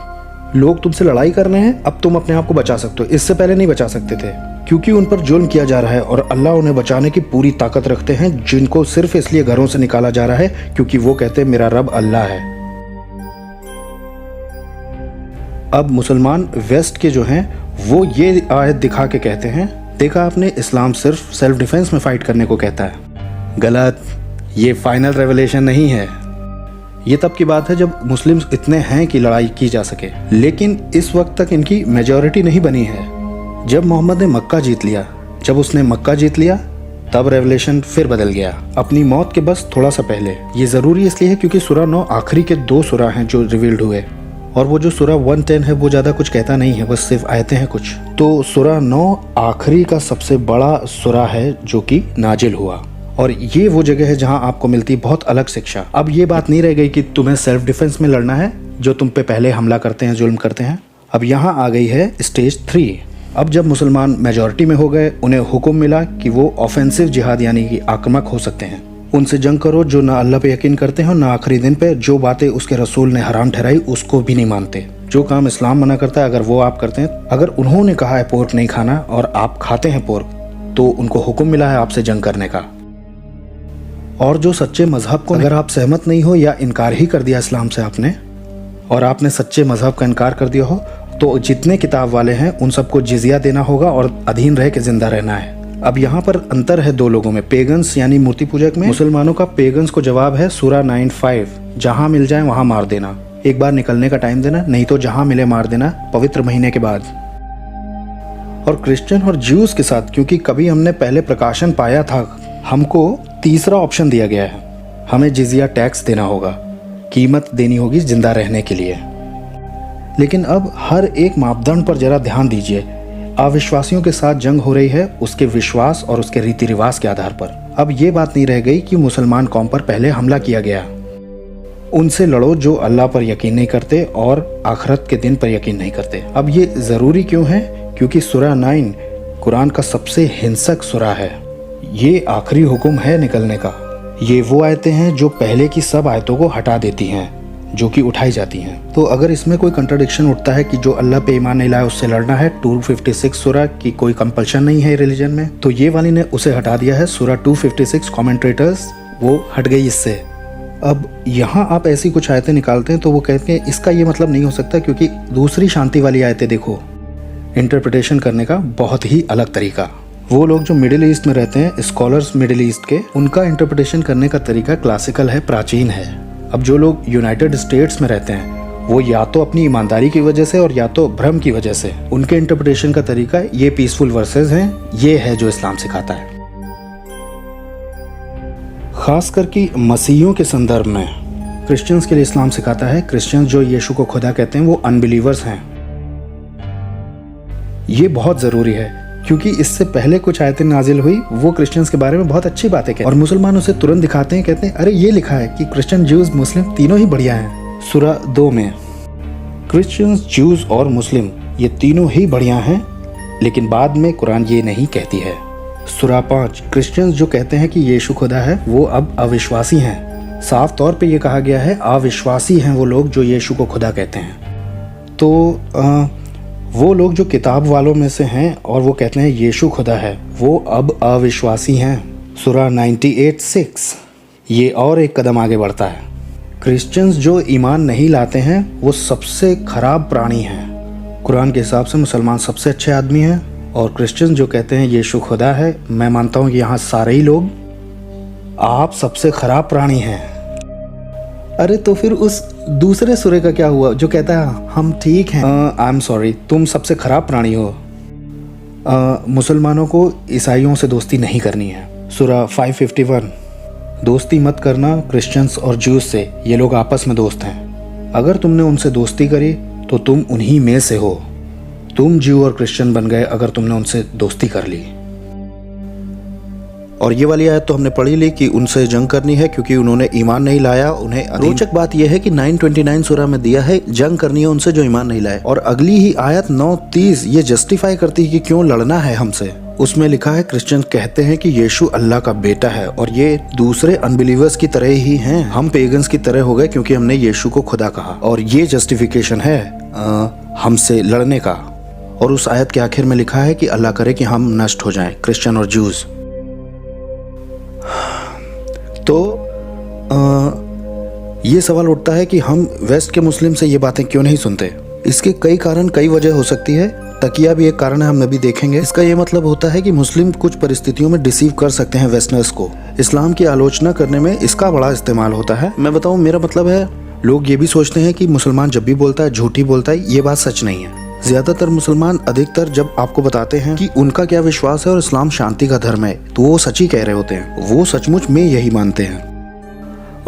Speaker 1: लोग तुमसे लड़ाई कर रहे हैं, अब तुम अपने आप को बचा सकते हो, इससे पहले नहीं बचा सकते थे क्योंकि उन पर जुल्म किया जा रहा है और अल्लाह उन्हें बचाने की पूरी ताकत रखते हैं, जिनको सिर्फ इसलिए घरों से निकाला जा रहा है क्योंकि वो कहते हैं मेरा रब अल्लाह है। अब मुसलमान वेस्ट के जो हैं वो ये आयत दिखा के कहते हैं, देखा आपने, इस्लाम सिर्फ सेल्फ डिफेंस में फाइट करने को कहता है। गलत, ये फाइनल रेवलेशन नहीं है। ये तब की बात है जब मुस्लिम्स इतने हैं कि लड़ाई की जा सके, लेकिन इस वक्त तक इनकी मेजॉरिटी नहीं बनी है। जब मोहम्मद ने मक्का जीत लिया, जब उसने मक्का जीत लिया, तब रेवलेशन फिर बदल गया, अपनी मौत के बस थोड़ा सा पहले। ये ज़रूरी इसलिए है क्योंकि सूरा 9 आखिरी के 2 सूरा हैं जो रिवील्ड हुए, और वो जो सूरा 110 है वो ज़्यादा कुछ कहता नहीं है, बस सिर्फ आयतें हैं कुछ। तो सूरा 9 आखिरी का सबसे बड़ा सूरा है जो कि नाजिल हुआ, और ये वो जगह है जहां आपको मिलती बहुत अलग शिक्षा। अब ये बात नहीं रह गई कि तुम्हें सेल्फ डिफेंस में लड़ना है जो तुम पे पहले हमला करते हैं, जुल्म करते हैं। अब यहाँ आ गई है स्टेज 3। अब जब मुसलमान मेजॉरिटी में हो गए, उन्हें हुक्म मिला कि वो ऑफेंसिव जिहाद यानी कि आक्रामक हो सकते हैं। उनसे जंग करो जो ना अल्लाह पे यकीन करते हैं और ना आखिरी दिन पे, जो बातें उसके रसूल ने हराम ठहराई उसको भी नहीं मानते, जो काम इस्लाम मना करता है अगर वो आप करते हैं। अगर उन्होंने कहा है पोर्क नहीं खाना और आप खाते हैं पोर्क, तो उनको हुक्म मिला है आपसे जंग करने का। और जो सच्चे मजहब को अगर आप सहमत नहीं हो या इनकार ही कर दिया इस्लाम से आपने, और आपने सच्चे मजहब का इनकार कर दिया हो, तो जितने किताब वाले हैं उन सबको जिजिया देना होगा और अधीन रह के जिंदा रहना है। अब यहाँ पर अंतर है 2 लोगों में, पेगन्स यानी मूर्ति पूजक में। मुसलमानों का पेगन्स को जवाब है सूरा 9:5, जहाँ मिल जाए वहाँ मार देना, एक बार निकलने का टाइम देना, नहीं तो जहाँ मिले मार देना पवित्र महीने के बाद। और क्रिश्चियन और ज्यूज के साथ, क्योंकि कभी हमने पहले प्रकाशन पाया था, हमको तीसरा ऑप्शन दिया गया है, हमें जिजिया टैक्स देना होगा, कीमत देनी होगी जिंदा रहने के लिए। लेकिन अब हर एक मापदंड पर जरा ध्यान दीजिए। अविश्वासियों के साथ जंग हो रही है उसके विश्वास और उसके रीति रिवाज के आधार पर। अब ये बात नहीं रह गई कि मुसलमान कौम पर पहले हमला किया गया। उनसे लड़ो जो अल्लाह पर यकीन नहीं करते और आखिरत के दिन पर यकीन नहीं करते। अब ये ज़रूरी क्यों है? क्योंकि सूरा 9 कुरान का सबसे हिंसक सूरा है। ये आखिरी हुक्म है निकलने का। ये वो आयतें हैं जो पहले की सब आयतों को हटा देती हैं, जो कि उठाई जाती हैं। तो अगर इसमें कोई कंट्राडिक्शन उठता है कि जो अल्लाह पे ईमान नहीं लाया उससे लड़ना है, 256 सूरा की कोई कंपल्शन नहीं है रिलीजन में, तो ये वाली ने उसे हटा दिया है। सूरा 256 कमेंट्रेटर्स वो हट गई इससे। अब यहाँ आप ऐसी कुछ आयतें निकालते हैं तो वो कहते हैं इसका ये मतलब नहीं हो सकता, क्योंकि दूसरी शांति वाली आयतें देखो, इंटरप्रिटेशन करने का बहुत ही अलग तरीका। वो लोग जो मिडिल ईस्ट में रहते हैं, स्कॉलर्स मिडिल ईस्ट के, उनका इंटरप्रिटेशन करने का तरीका क्लासिकल है, प्राचीन है। अब जो लोग यूनाइटेड स्टेट्स में रहते हैं वो या तो अपनी ईमानदारी की वजह से और या तो भ्रम की वजह से, उनके इंटरप्रिटेशन का तरीका ये पीसफुल वर्सेस हैं, ये है जो इस्लाम सिखाता है। खासकर कि मसीहियों के संदर्भ में क्रिश्चियंस के लिए इस्लाम सिखाता है, क्रिश्चियंस जो यीशु को खुदा कहते हैं वो अनबिलीवर्स हैं। ये बहुत ज़रूरी है क्योंकि इससे पहले कुछ आयतें नाजिल हुई, वो क्रिश्चियंस के बारे में बहुत अच्छी बातें कहते हैं और मुसलमान उसे तुरंत दिखाते हैं, कहते हैं अरे ये लिखा है कि क्रिश्चियन, ज्यूज, मुस्लिम तीनों ही बढ़िया हैं। सूरा 2 में क्रिश्चियंस, ज्यूज और मुस्लिम ये तीनों ही बढ़िया हैं, लेकिन बाद में कुरान ये नहीं कहती है। सूरा 5 क्रिश्चियंस जो कहते हैं कि यीशु खुदा है वो अब अविश्वासी हैं। साफ तौर पे ये कहा गया है अविश्वासी हैं वो लोग जो यीशु को खुदा कहते हैं। तो वो लोग जो किताब वालों में से हैं और वो कहते हैं यीशु खुदा है, वो अब अविश्वासी हैं। सूरा 98:6 ये और एक कदम आगे बढ़ता है। क्रिश्चियंस जो ईमान नहीं लाते हैं वो सबसे खराब प्राणी हैं। कुरान के हिसाब से मुसलमान सबसे अच्छे आदमी हैं, और क्रिश्चियंस जो कहते हैं यीशु खुदा है, मैं मानता हूँ कि यहाँ सारे ही लोग, आप सबसे खराब प्राणी हैं। अरे तो फिर उस दूसरे सूरे का क्या हुआ जो कहता है हम ठीक हैं? आई एम सॉरी, तुम सबसे खराब प्राणी हो। मुसलमानों को ईसाइयों से दोस्ती नहीं करनी है। सूरा 551 दोस्ती मत करना क्रिश्चियंस और ज्यूज से, ये लोग आपस में दोस्त हैं। अगर तुमने उनसे दोस्ती करी तो तुम उन्हीं में से हो। तुम ज्यू और क्रिश्चियन बन गए अगर तुमने उनसे दोस्ती कर ली। और ये वाली आयत तो हमने पढ़ी ली कि उनसे जंग करनी है क्योंकि उन्होंने ईमान नहीं लाया। उन्हें रोचक बात यह है कि 929 सूरा में दिया है जंग करनी है उनसे जो ईमान नहीं लाए, और अगली ही आयत 9:30 ये जस्टिफाई करती है कि क्यों लड़ना है हमसे। उसमें लिखा है क्रिश्चियन कहते हैं कि यीशु अल्लाह का बेटा है, और ये दूसरे अनबिलीवर्स की तरह ही हैं। हम पेगन्स की तरह हो गए क्योंकि हमने यीशु को खुदा कहा, और ये जस्टिफिकेशन है हमसे लड़ने का। और उस आयत के आखिर में लिखा है कि अल्लाह करे कि हम नष्ट हो जाएं, क्रिश्चियन और जूस। तो ये सवाल उठता है कि हम वेस्ट के मुस्लिम से ये बातें क्यों नहीं सुनते। इसके कई कारण, कई वजह हो सकती है। तकिया भी एक कारण है, हम अभी देखेंगे। इसका ये मतलब होता है कि मुस्लिम कुछ परिस्थितियों में डिसीव कर सकते हैं वेस्टर्नर्स को। इस्लाम की आलोचना करने में इसका बड़ा इस्तेमाल होता है। मैं बताऊं, मेरा मतलब है, लोग ये भी सोचते हैं कि मुसलमान जब भी बोलता है झूठी बोलता है। ये बात सच नहीं है। ज्यादातर मुसलमान अधिकतर जब आपको बताते हैं कि उनका क्या विश्वास है और इस्लाम शांति का धर्म है, तो वो सच ही कह रहे होते हैं। वो सचमुच में यही मानते हैं।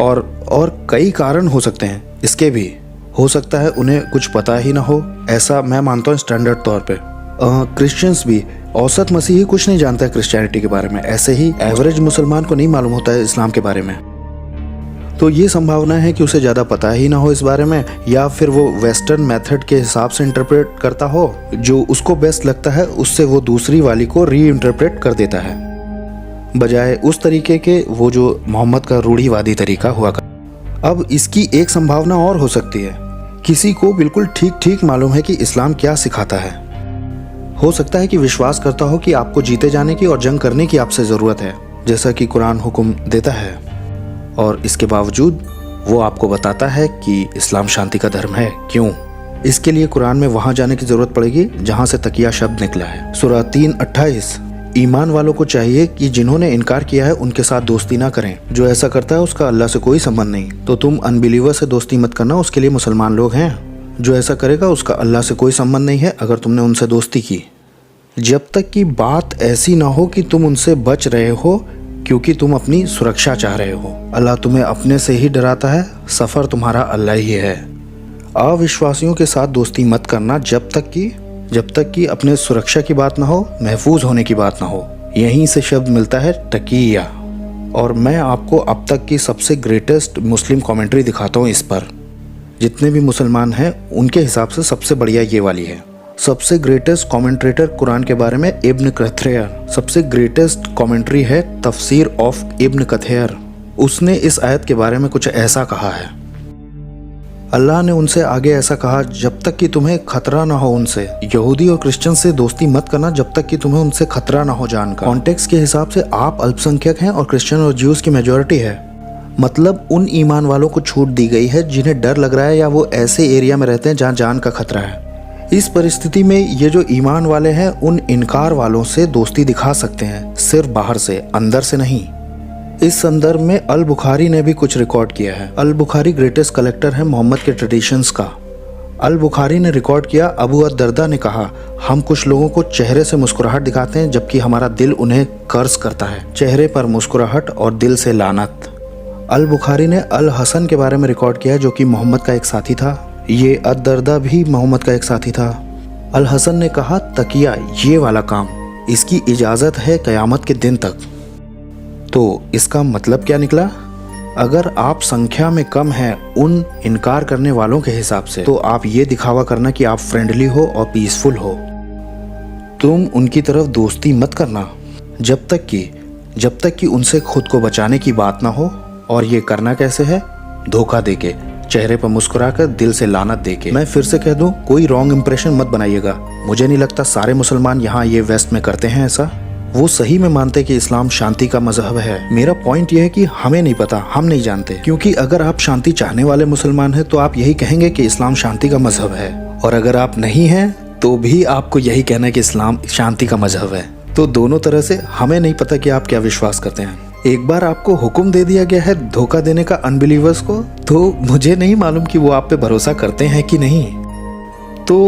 Speaker 1: और कई कारण हो सकते हैं इसके भी। हो सकता है उन्हें कुछ पता ही ना हो, ऐसा मैं मानता हूँ स्टैंडर्ड तौर पे। क्रिश्चियंस भी, औसत मसीही कुछ नहीं जानता है क्रिश्चियनिटी के बारे में। ऐसे ही एवरेज मुसलमान को नहीं मालूम होता है इस्लाम के बारे में। तो ये संभावना है कि उसे ज़्यादा पता ही ना हो इस बारे में, या फिर वो वेस्टर्न मेथड के हिसाब से इंटरप्रेट करता हो। जो उसको बेस्ट लगता है उससे वो दूसरी वाली को री इंटरप्रेट कर देता है, बजाय उस तरीके के वो जो मोहम्मद का रूढ़िवादी तरीका हुआ कर। अब इसकी एक संभावना और हो सकती है, किसी को बिल्कुल ठीक ठीक मालूम है कि इस्लाम क्या सिखाता है। हो सकता है कि विश्वास करता हो कि आपको जीते जाने की और जंग करने की आपसे ज़रूरत है, जैसा कि कुरान हुक्म देता है, और इसके बावजूद वो आपको बताता है कि इस्लाम शांति का धर्म है। क्यों? इसके लिए कुरान में वहाँ जाने की ज़रूरत पड़ेगी जहाँ से तकिया शब्द निकला है। सूरह 3:28, ईमान वालों को चाहिए कि जिन्होंने इनकार किया है उनके साथ दोस्ती ना करें। जो ऐसा करता है उसका अल्लाह से कोई संबंध नहीं। तो तुम अनबिलीवर से दोस्ती मत करना, उसके लिए मुसलमान लोग हैं। जो ऐसा करेगा उसका अल्लाह से कोई संबंध नहीं है अगर तुमने उनसे दोस्ती की, जब तक कि बात ऐसी ना हो कि तुम उनसे बच रहे हो क्योंकि तुम अपनी सुरक्षा चाह रहे हो। अल्लाह तुम्हें अपने से ही डराता है, सफ़र तुम्हारा अल्लाह ही है। अविश्वासियों के साथ दोस्ती मत करना जब तक कि अपने सुरक्षा की बात ना हो, महफूज होने की बात ना हो। यहीं से शब्द मिलता है तकिया। और मैं आपको अब तक की सबसे ग्रेटेस्ट मुस्लिम कमेंट्री दिखाता हूँ इस पर। जितने भी मुसलमान हैं उनके हिसाब से सबसे बढ़िया ये वाली है। सबसे ग्रेटेस्ट कमेंट्रेटर कुरान के बारे में इब्न कथीर। सबसे ग्रेटेस्ट कमेंट्री है तफसीर ऑफ इब्न कथीर। उसने इस आयत के बारे में कुछ ऐसा कहा है। अल्लाह ने उनसे आगे ऐसा कहा, जब तक कि तुम्हें खतरा ना हो उनसे। यहूदी और क्रिश्चियन से दोस्ती मत करना जब तक कि तुम्हें उनसे खतरा ना हो जानकर। कॉन्टेक्स्ट के हिसाब से आप अल्पसंख्यक हैं और क्रिश्चियन और ज्यूज की मेजोरिटी है। मतलब उन ईमान वालों को छूट दी गई है जिन्हें डर लग रहा है या वो ऐसे एरिया में रहते हैं जहाँ जान का खतरा है। इस परिस्थिति में ये जो ईमान वाले हैं उन इनकार वालों से दोस्ती दिखा सकते हैं, सिर्फ बाहर से, अंदर से नहीं। इस संदर्भ में अल बुखारी ने भी कुछ रिकॉर्ड किया है। अल बुखारी ग्रेटेस्ट कलेक्टर है मोहम्मद के ट्रेडिशंस का। अल बुखारी ने रिकॉर्ड किया, अबू अद-दर्दा ने कहा, हम कुछ लोगों को चेहरे से मुस्कुराहट दिखाते हैं जबकि हमारा दिल उन्हें कर्ज करता है। चेहरे पर मुस्कुराहट और दिल से लानत। अल बुखारी ने अल हसन के बारे में रिकॉर्ड किया जो कि मोहम्मद का एक साथी था। ये अद-दर्दा भी मोहम्मद का एक साथी था। अल हसन ने कहा, तकिया ये वाला काम, इसकी इजाज़त है क़यामत के दिन तक। तो इसका मतलब क्या निकला? अगर आप संख्या में कम हैं उन इनकार करने वालों के हिसाब से, तो आप ये दिखावा करना कि आप फ्रेंडली हो और पीसफुल हो। तुम उनकी तरफ दोस्ती मत करना जब तक कि उनसे खुद को बचाने की बात ना हो। और ये करना कैसे है? धोखा देके, चेहरे पर मुस्कुराकर, दिल से लानत देके। मैं फिर से कह दूं, कोई रॉन्ग इंप्रेशन मत बनाइएगा। मुझे नहीं लगता सारे मुसलमान यहाँ ये वेस्ट में करते हैं ऐसा। वो सही में मानते कि इस्लाम शांति का मजहब है। मेरा पॉइंट ये है कि हमें नहीं पता, हम नहीं जानते। क्योंकि अगर आप शांति चाहने वाले मुसलमान हैं तो आप यही कहेंगे कि इस्लाम शांति का मजहब है, और अगर आप नहीं हैं तो भी आपको यही कहना है कि इस्लाम शांति का मजहब है। तो दोनों तरह से हमें नहीं पता कि आप क्या विश्वास करते हैं। एक बार आपको हुक्म दे दिया गया है धोखा देने का अनबिलीवर्स को, तो मुझे नहीं मालूम कि वो आप पे भरोसा करते हैं कि नहीं। तो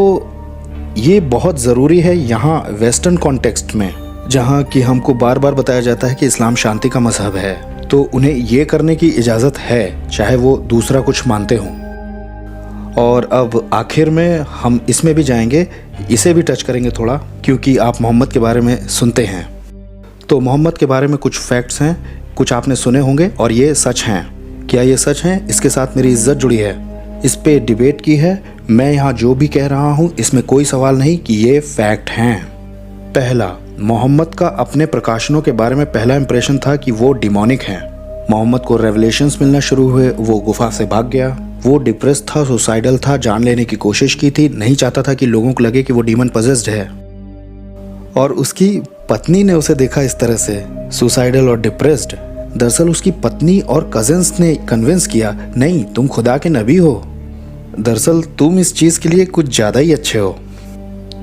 Speaker 1: ये बहुत ज़रूरी है यहाँ वेस्टर्न कॉन्टेक्स्ट में, जहाँ कि हमको बार बार बताया जाता है कि इस्लाम शांति का मजहब है, तो उन्हें ये करने की इजाज़त है चाहे वो दूसरा कुछ मानते हों। और अब आखिर में हम इसमें भी जाएंगे, इसे भी टच करेंगे थोड़ा, क्योंकि आप मोहम्मद के बारे में सुनते हैं। तो मोहम्मद के बारे में कुछ फैक्ट्स हैं, कुछ आपने सुने होंगे और ये सच हैं। क्या ये सच हैं? इसके साथ मेरी इज्जत जुड़ी है, इस पे डिबेट की है। मैं यहाँ जो भी कह रहा हूँ इसमें कोई सवाल नहीं कि ये फैक्ट हैं। पहला, मोहम्मद का अपने प्रकाशनों के बारे में पहला इंप्रेशन था कि वो डिमोनिक हैं। मोहम्मद को रेवलेशंस मिलना शुरू हुए, वो गुफा से भाग गया, वो डिप्रेस था, सुसाइडल था, जान लेने की कोशिश की थी, नहीं चाहता था कि लोगों को लगे कि वो डीमन पजेस्ड है। और उसकी पत्नी ने उसे देखा इस तरह से, सुसाइडल और डिप्रेस्ड। दरअसल उसकी पत्नी और कजिन्स ने कन्विंस किया, नहीं तुम खुदा के नबी हो, दरअसल तुम इस चीज़ के लिए कुछ ज़्यादा ही अच्छे हो,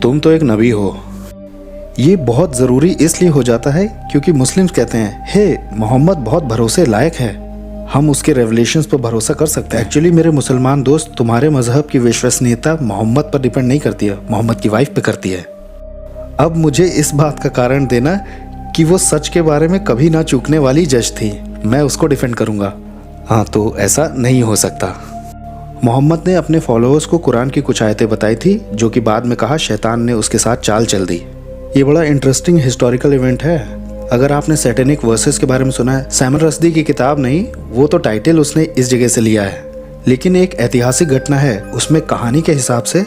Speaker 1: तुम तो एक नबी हो। ये बहुत ज़रूरी इसलिए हो जाता है क्योंकि मुस्लिम्स कहते हैं, हे मोहम्मद बहुत भरोसे लायक है, हम उसके रेवलेशंस पर भरोसा कर सकते हैं। एक्चुअली मेरे मुसलमान दोस्त, तुम्हारे मजहब की विश्वसनीयता मोहम्मद पर डिपेंड नहीं करती है, मोहम्मद की वाइफ पे करती है। अब मुझे इस बात का कारण देना कि वो सच के बारे में कभी ना चूकने वाली जज थी, मैं उसको डिफेंड करूँगा। हाँ, तो ऐसा नहीं हो सकता। मोहम्मद ने अपने फॉलोअर्स को कुरान की कुछ आयतें बताई थी, जो कि बाद में कहा शैतान ने उसके साथ चाल चल दी। ये बड़ा इंटरेस्टिंग हिस्टोरिकल इवेंट है। अगर आपने सैटेनिक वर्सेस के बारे में सुना है, सैमुअल रश्दी की किताब नहीं, वो तो टाइटल उसने इस जगह से लिया है, लेकिन एक ऐतिहासिक घटना है। उसमें कहानी के हिसाब से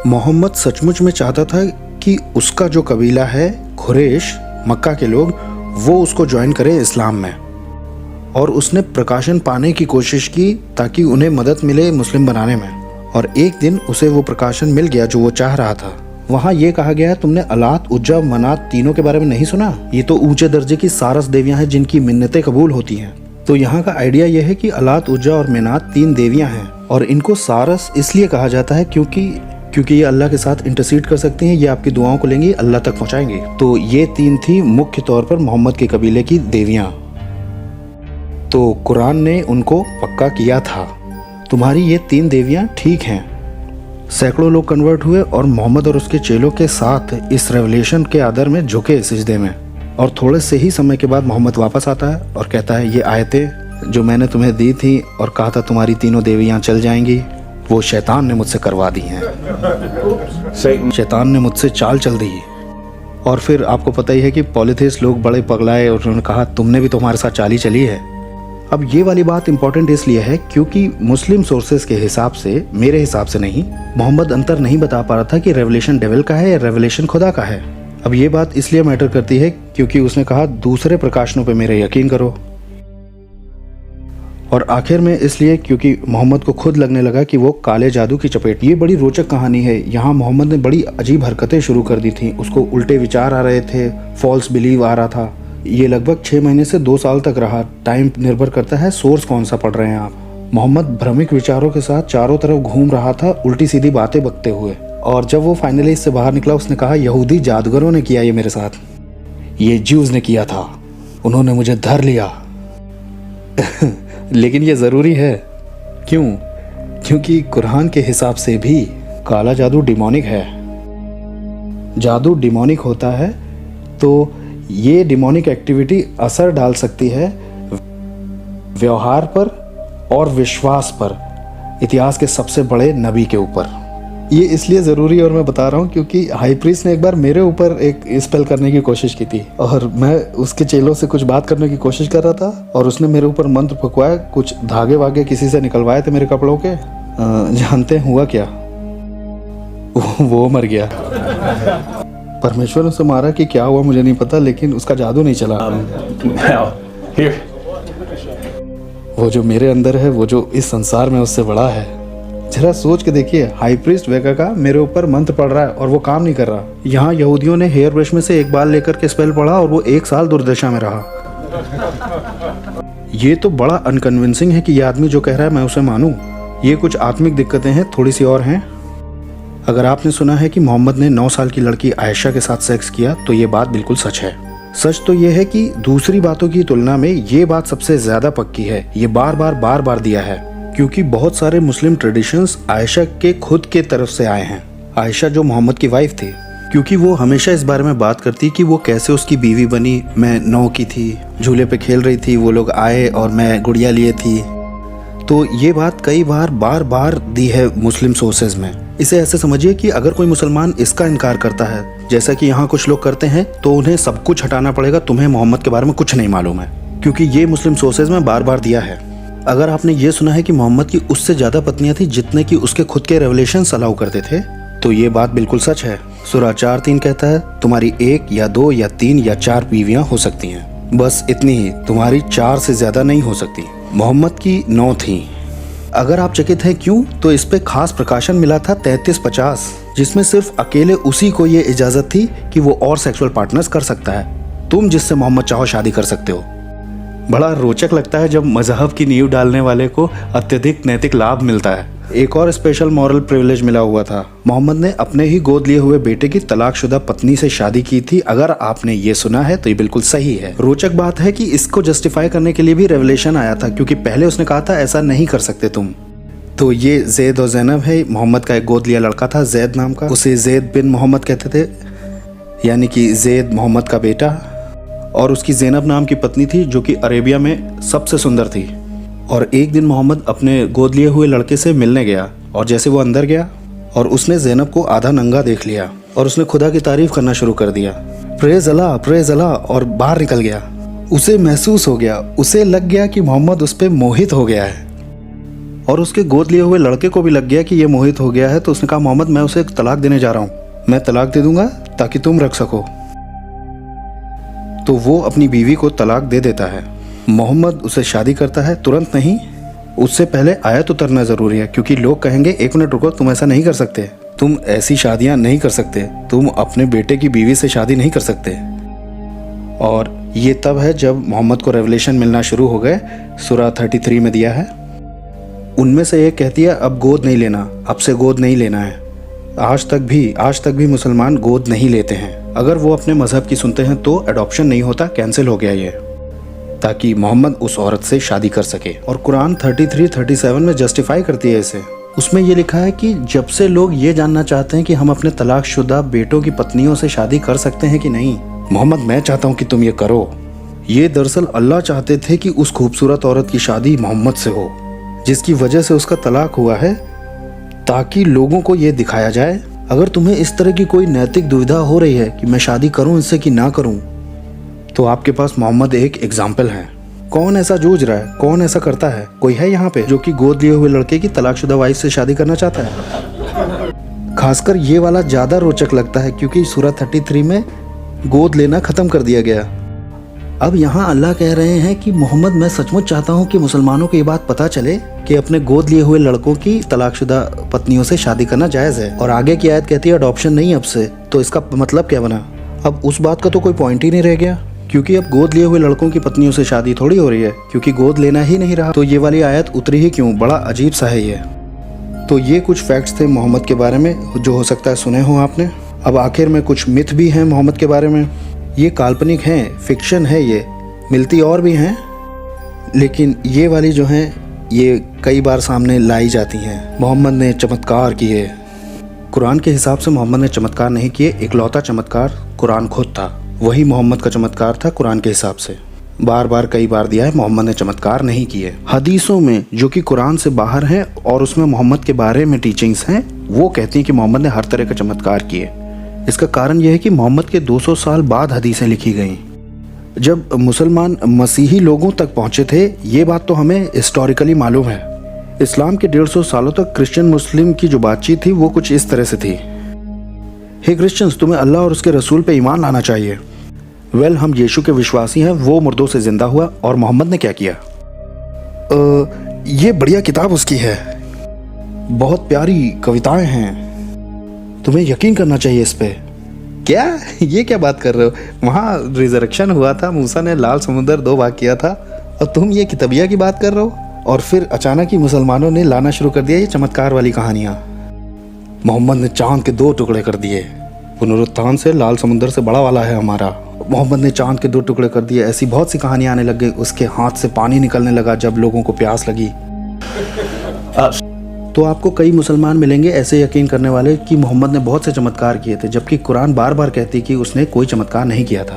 Speaker 1: मोहम्मद सचमुच में चाहता था कि उसका जो कबीला है कुरैश, मक्का के लोग, वो उसको ज्वाइन करे इस्लाम में, और उसने प्रकाशन पाने की कोशिश की ताकि उन्हें मदद मिले मुस्लिम बनाने में। और एक दिन उसे वो प्रकाशन मिल गया जो वो चाह रहा था। वहाँ ये कहा गया है, तुमने अलात, उज्जा, मनात तीनों के बारे में नहीं सुना? ये तो ऊंचे दर्जे की सारस देवियां हैं जिनकी मिन्नतें कबूल होती हैं। तो यहाँ का आइडिया यह है कि अलात, उज्जा और मनात 3 देवियां हैं, और इनको सारस इसलिए कहा जाता है क्योंकि ये अल्लाह के साथ इंटरसीड कर सकती हैं, ये आपकी दुआओं को लेंगी, अल्लाह तक पहुँचाएंगी। तो ये 3 थी मुख्य तौर पर मोहम्मद के कबीले की देवियाँ। तो कुरान ने उनको पक्का किया था, तुम्हारी ये 3 देवियाँ ठीक हैं। सैकड़ों लोग कन्वर्ट हुए और मोहम्मद और उसके चेलों के साथ इस रेवलेशन के आदर में झुके सिजदे में। और थोड़े से ही समय के बाद मोहम्मद वापस आता है और कहता है, ये आयतें जो मैंने तुम्हें दी थी और कहा था तुम्हारी तीनों देवियाँ चल जाएंगी, वो शैतान ने मुझसे करवा दी हैं। शैतान ने मुझसे चाल चल दी। और फिर आपको पता ही है कि पॉलिथिस्ट लोग बड़े पगलाए और उन्होंने कहा, तुमने भी तो हमारे साथ चाली चली है। अब ये वाली बात इंपॉर्टेंट इसलिए है क्योंकि मुस्लिम सोर्सेज के हिसाब से, मेरे हिसाब से नहीं, मोहम्मद अंतर नहीं बता पा रहा था कि रेवलेशन डेविल का है या रेवलेशन खुदा का है। अब ये बात इसलिए मैटर करती है क्योंकि उसने कहा दूसरे प्रकाशनों पे मेरे यकीन करो। और आखिर में इसलिए क्योंकि मोहम्मद को खुद लगने लगा कि वो काले जादू की चपेट। ये बड़ी रोचक कहानी है। यहाँ मोहम्मद ने बड़ी अजीब हरकतें शुरू कर दी थी। उसको उल्टे विचार आ रहे थे, फॉल्स बिलीव आ रहा था। ये लगभग 6 महीने से 2 साल तक रहा। टाइम निर्भर करता है सोर्स कौन सा पढ़ रहे हैं आप। मोहम्मद भ्रमिक विचारों के साथ चारों तरफ घूम रहा था, उल्टी सीधी बातें बकते हुए। और जब वो फाइनली इससे बाहर निकला, उसने कहा, यहूदी जादूगरों ने किया ये मेरे साथ, ये ज्यूज ने किया था, उन्होंने मुझे धर लिया। लेकिन ये ज़रूरी है। क्यों? क्योंकि कुरान के हिसाब से भी काला जादू डिमोनिक है। जादू डिमोनिक होता है तो ये डिमोनिक एक्टिविटी असर डाल सकती है व्यवहार पर और विश्वास पर, इतिहास के सबसे बड़े नबी के ऊपर। ये इसलिए ज़रूरी और मैं बता रहा हूँ क्योंकि हाई प्रीस्ट ने एक बार मेरे ऊपर एक स्पेल करने की कोशिश की थी और मैं उसके चेलों से कुछ बात करने की कोशिश कर रहा था और उसने मेरे ऊपर मंत्र फुकवाया, कुछ धागे वागे किसी से निकलवाए थे मेरे कपड़ों के। जानते हैं हुआ क्या? वो मर गया। परमेश्वर ने उसे मारा कि क्या हुआ मुझे नहीं पता, लेकिन उसका जादू नहीं चला। वो जो मेरे अंदर है, वो जो इस संसार में उससे बड़ा है। जरा सोच के देखिए, हाई प्रीस्ट वेगा का मेरे ऊपर मंत्र पड़ रहा है और वो काम नहीं कर रहा। यहाँ यहूदियों ने हेयर ब्रश में से एक बाल लेकर के स्पेल पढ़ा और वो 1 साल दुर्दशा में रहा। ये तो बड़ा अनकन्विंसिंग है कि ये आदमी जो कह रहा है मैं उसे मानूं। ये कुछ आत्मिक दिक्कतें हैं, थोड़ी सी और हैं। अगर आपने सुना है कि मोहम्मद ने 9 साल की लड़की आयशा के साथ सेक्स किया, तो ये बात बिल्कुल सच है। सच तो ये है कि दूसरी बातों की तुलना में ये बात सबसे ज्यादा पक्की है। ये बार बार दिया है क्योंकि बहुत सारे मुस्लिम ट्रेडिशंस आयशा के खुद के तरफ से आए हैं। आयशा जो मोहम्मद की वाइफ थी, क्योंकि वो हमेशा इस बारे में बात करती कि वो कैसे उसकी बीवी बनी। मैं 9 की थी, झूले पे खेल रही थी, वो लोग आए और मैं गुड़िया लिए थी। तो ये बात कई बार दी है मुस्लिम सोर्सेज में। इसे ऐसे समझिए कि अगर कोई मुसलमान इसका इनकार करता है, जैसा कि यहाँ कुछ लोग करते हैं, तो उन्हें सब कुछ हटाना पड़ेगा, तुम्हें मोहम्मद के बारे में कुछ नहीं मालूम है, क्योंकि ये मुस्लिम सोर्सेज में बार दिया है। अगर आपने ये सुना है कि मोहम्मद की उससे ज्यादा पत्नियां थी जितने की उसके खुद के रेवलेशंस अलाउ करते थे, तो ये बात बिल्कुल सच है। सूरा 4:3 कहता है, तुम्हारी 1 या 2 या 3 या 4 बीवियां हो सकती हैं, बस इतनी ही, तुम्हारी 4 से ज्यादा नहीं हो सकती। मोहम्मद की 9 थी। अगर आप चकित हैं क्यों, तो इस पे खास प्रकाशन मिला था 3350, जिसमें सिर्फ अकेले उसी को ये इजाजत थी कि वो और सेक्सुअल पार्टनर्स कर सकता है। तुम जिससे मोहम्मद चाहो शादी कर सकते हो। बड़ा रोचक लगता है जब मजहब की नींव डालने वाले को अत्यधिक नैतिक लाभ मिलता है। एक और स्पेशल मॉरल प्रिविलेज मिला हुआ था। मोहम्मद ने अपने ही गोद लिए हुए बेटे की तलाकशुदा पत्नी से शादी की थी। अगर आपने ये सुना है तो ये बिल्कुल सही है। रोचक बात है कि इसको जस्टिफाई करने के लिए भी रेवलेशन आया था, क्योंकि पहले उसने कहा था ऐसा नहीं कर सकते तुम। तो ये जैद और जैनब है। मोहम्मद का एक गोद लिया लड़का था जैद नाम का, उसे जैद बिन मोहम्मद कहते थे, यानी कि जैद मोहम्मद का बेटा। और उसकी जैनब नाम की पत्नी थी जो कि अरेबिया में सबसे सुंदर थी। और एक दिन मोहम्मद अपने गोद लिए हुए लड़के से मिलने गया, और जैसे वो अंदर गया और उसने जैनब को आधा नंगा देख लिया और उसने खुदा की तारीफ करना शुरू कर दिया, प्रेज अल्लाह, और बाहर निकल गया। उसे महसूस हो गया, उसे लग गया कि मोहम्मद उस पर मोहित हो गया है, और उसके गोद लिए हुए लड़के को भी लग गया कि ये मोहित हो गया है। तो उसने कहा, मोहम्मद मैं उसे तलाक देने जा रहा हूँ, मैं तलाक दे दूंगा ताकि तुम रख सको। तो वो अपनी बीवी को तलाक दे देता है। मोहम्मद उसे शादी करता है, तुरंत नहीं, उससे पहले आयत उतरना ज़रूरी है, क्योंकि लोग कहेंगे एक मिनट रुको, तुम ऐसा नहीं कर सकते, तुम ऐसी शादियां नहीं कर सकते, तुम अपने बेटे की बीवी से शादी नहीं कर सकते। और ये तब है जब मोहम्मद को रेवलेशन मिलना शुरू हो गए। सूरा 33 में दिया है। उनमें से एक कहती है अब गोद नहीं लेना, अब से गोद नहीं लेना है। आज तक भी मुसलमान गोद नहीं लेते हैं। अगर वो अपने मजहब की सुनते हैं तो अडॉप्शन नहीं होता, कैंसिल हो गया ये, ताकि मोहम्मद उस औरत से शादी कर सके। और कुरान 33-37 में जस्टिफाई करती है इसे। उसमें ये लिखा है कि जब से लोग ये जानना चाहते हैं कि हम अपने तलाकशुदा बेटों की पत्नियों से शादी कर सकते हैं कि नहीं, मोहम्मद मैं चाहता हूँ कि तुम ये करो। ये दरअसल अल्लाह चाहते थे कि उस खूबसूरत औरत की शादी मोहम्मद से हो, जिसकी वजह से उसका तलाक हुआ है, ताकि लोगों को ये दिखाया जाए। अगर तुम्हें इस तरह की कोई नैतिक दुविधा हो रही है कि मैं शादी करूं इससे कि ना करूं, तो आपके पास मोहम्मद एक एग्जाम्पल है। कौन ऐसा जूझ रहा है, कौन ऐसा करता है? कोई है यहाँ पे जो कि गोद लिए हुए लड़के की तलाकशुदा वाइफ से शादी करना चाहता है? खासकर ये वाला ज़्यादा रोचक लगता है क्योंकि सूरा 33 में गोद लेना ख़त्म कर दिया गया। अब यहाँ अल्लाह कह रहे हैं कि मोहम्मद मैं सचमुच चाहता हूँ कि मुसलमानों को ये बात पता चले कि अपने गोद लिए हुए लड़कों की तलाकशुदा पत्नियों से शादी करना जायज़ है। और आगे की आयत कहती है अडॉप्शन नहीं अब से, तो इसका मतलब क्या बना? अब उस बात का तो कोई पॉइंट ही नहीं रह गया, क्योंकि अब गोद लिए हुए लड़कों की पत्नियों से शादी थोड़ी हो रही है, क्योंकि गोद लेना ही नहीं रहा। तो ये वाली आयत उतरी ही क्यों? बड़ा अजीब सा है ये। तो ये कुछ फैक्ट्स थे मोहम्मद के बारे में जो हो सकता है सुने हो आपने। अब आखिर में कुछ मिथ भी हैं मोहम्मद के बारे में। ये काल्पनिक हैं, फिक्शन है, ये मिलती और भी हैं, लेकिन ये वाली जो हैं ये कई बार सामने लाई जाती हैं। मोहम्मद ने चमत्कार किए। कुरान के हिसाब से मोहम्मद ने चमत्कार नहीं किए, इकलौता चमत्कार कुरान खुद था, वही मोहम्मद का चमत्कार था कुरान के हिसाब से। कई बार दिया है मोहम्मद ने चमत्कार नहीं किए। हदीसों में जो कि कुरान से बाहर हैं और उसमें मोहम्मद के बारे में टीचिंग्स हैं, वो कहती हैं कि मोहम्मद ने हर तरह का चमत्कार किए। इसका कारण यह है कि मोहम्मद के 200 साल बाद हदीसें लिखी गईं। जब मुसलमान मसीही लोगों तक पहुंचे थे, ये बात तो हमें हिस्टोरिकली मालूम है। इस्लाम के 150 सालों तक क्रिश्चियन मुस्लिम की जो बातचीत थी वो कुछ इस तरह से थी, हे क्रिश्चियंस तुम्हें अल्लाह और उसके रसूल पे ईमान लाना चाहिए। वेल हम यीशु के विश्वासी हैं, वो मुर्दों से जिंदा हुआ। और मोहम्मद ने क्या किया? ये बढ़िया किताब उसकी है, बहुत प्यारी कविताएं हैं, तुम्हें यकीन करना चाहिए इस पे। क्या ये क्या बात कर रहे हो? वहाँ रिजरेक्शन हुआ था, मूसा ने लाल समुद्र 2 भाग किया था, और तुम ये किताबिया की बात कर रहे हो? और फिर अचानक ही मुसलमानों ने लाना शुरू कर दिया ये चमत्कार वाली कहानियाँ। मोहम्मद ने चांद के 2 टुकड़े कर दिए, पुनरुत्थान से लाल समुद्र से बड़ा वाला है हमारा। मोहम्मद ने चांद के 2 टुकड़े कर दिए। ऐसी बहुत सी कहानियाँ आने लग गई। उसके हाथ से पानी निकलने लगा जब लोगों को प्यास लगी। तो आपको कई मुसलमान मिलेंगे ऐसे यकीन करने वाले कि मोहम्मद ने बहुत से चमत्कार किए थे, जबकि कुरान बार बार कहती कि उसने कोई चमत्कार नहीं किया था।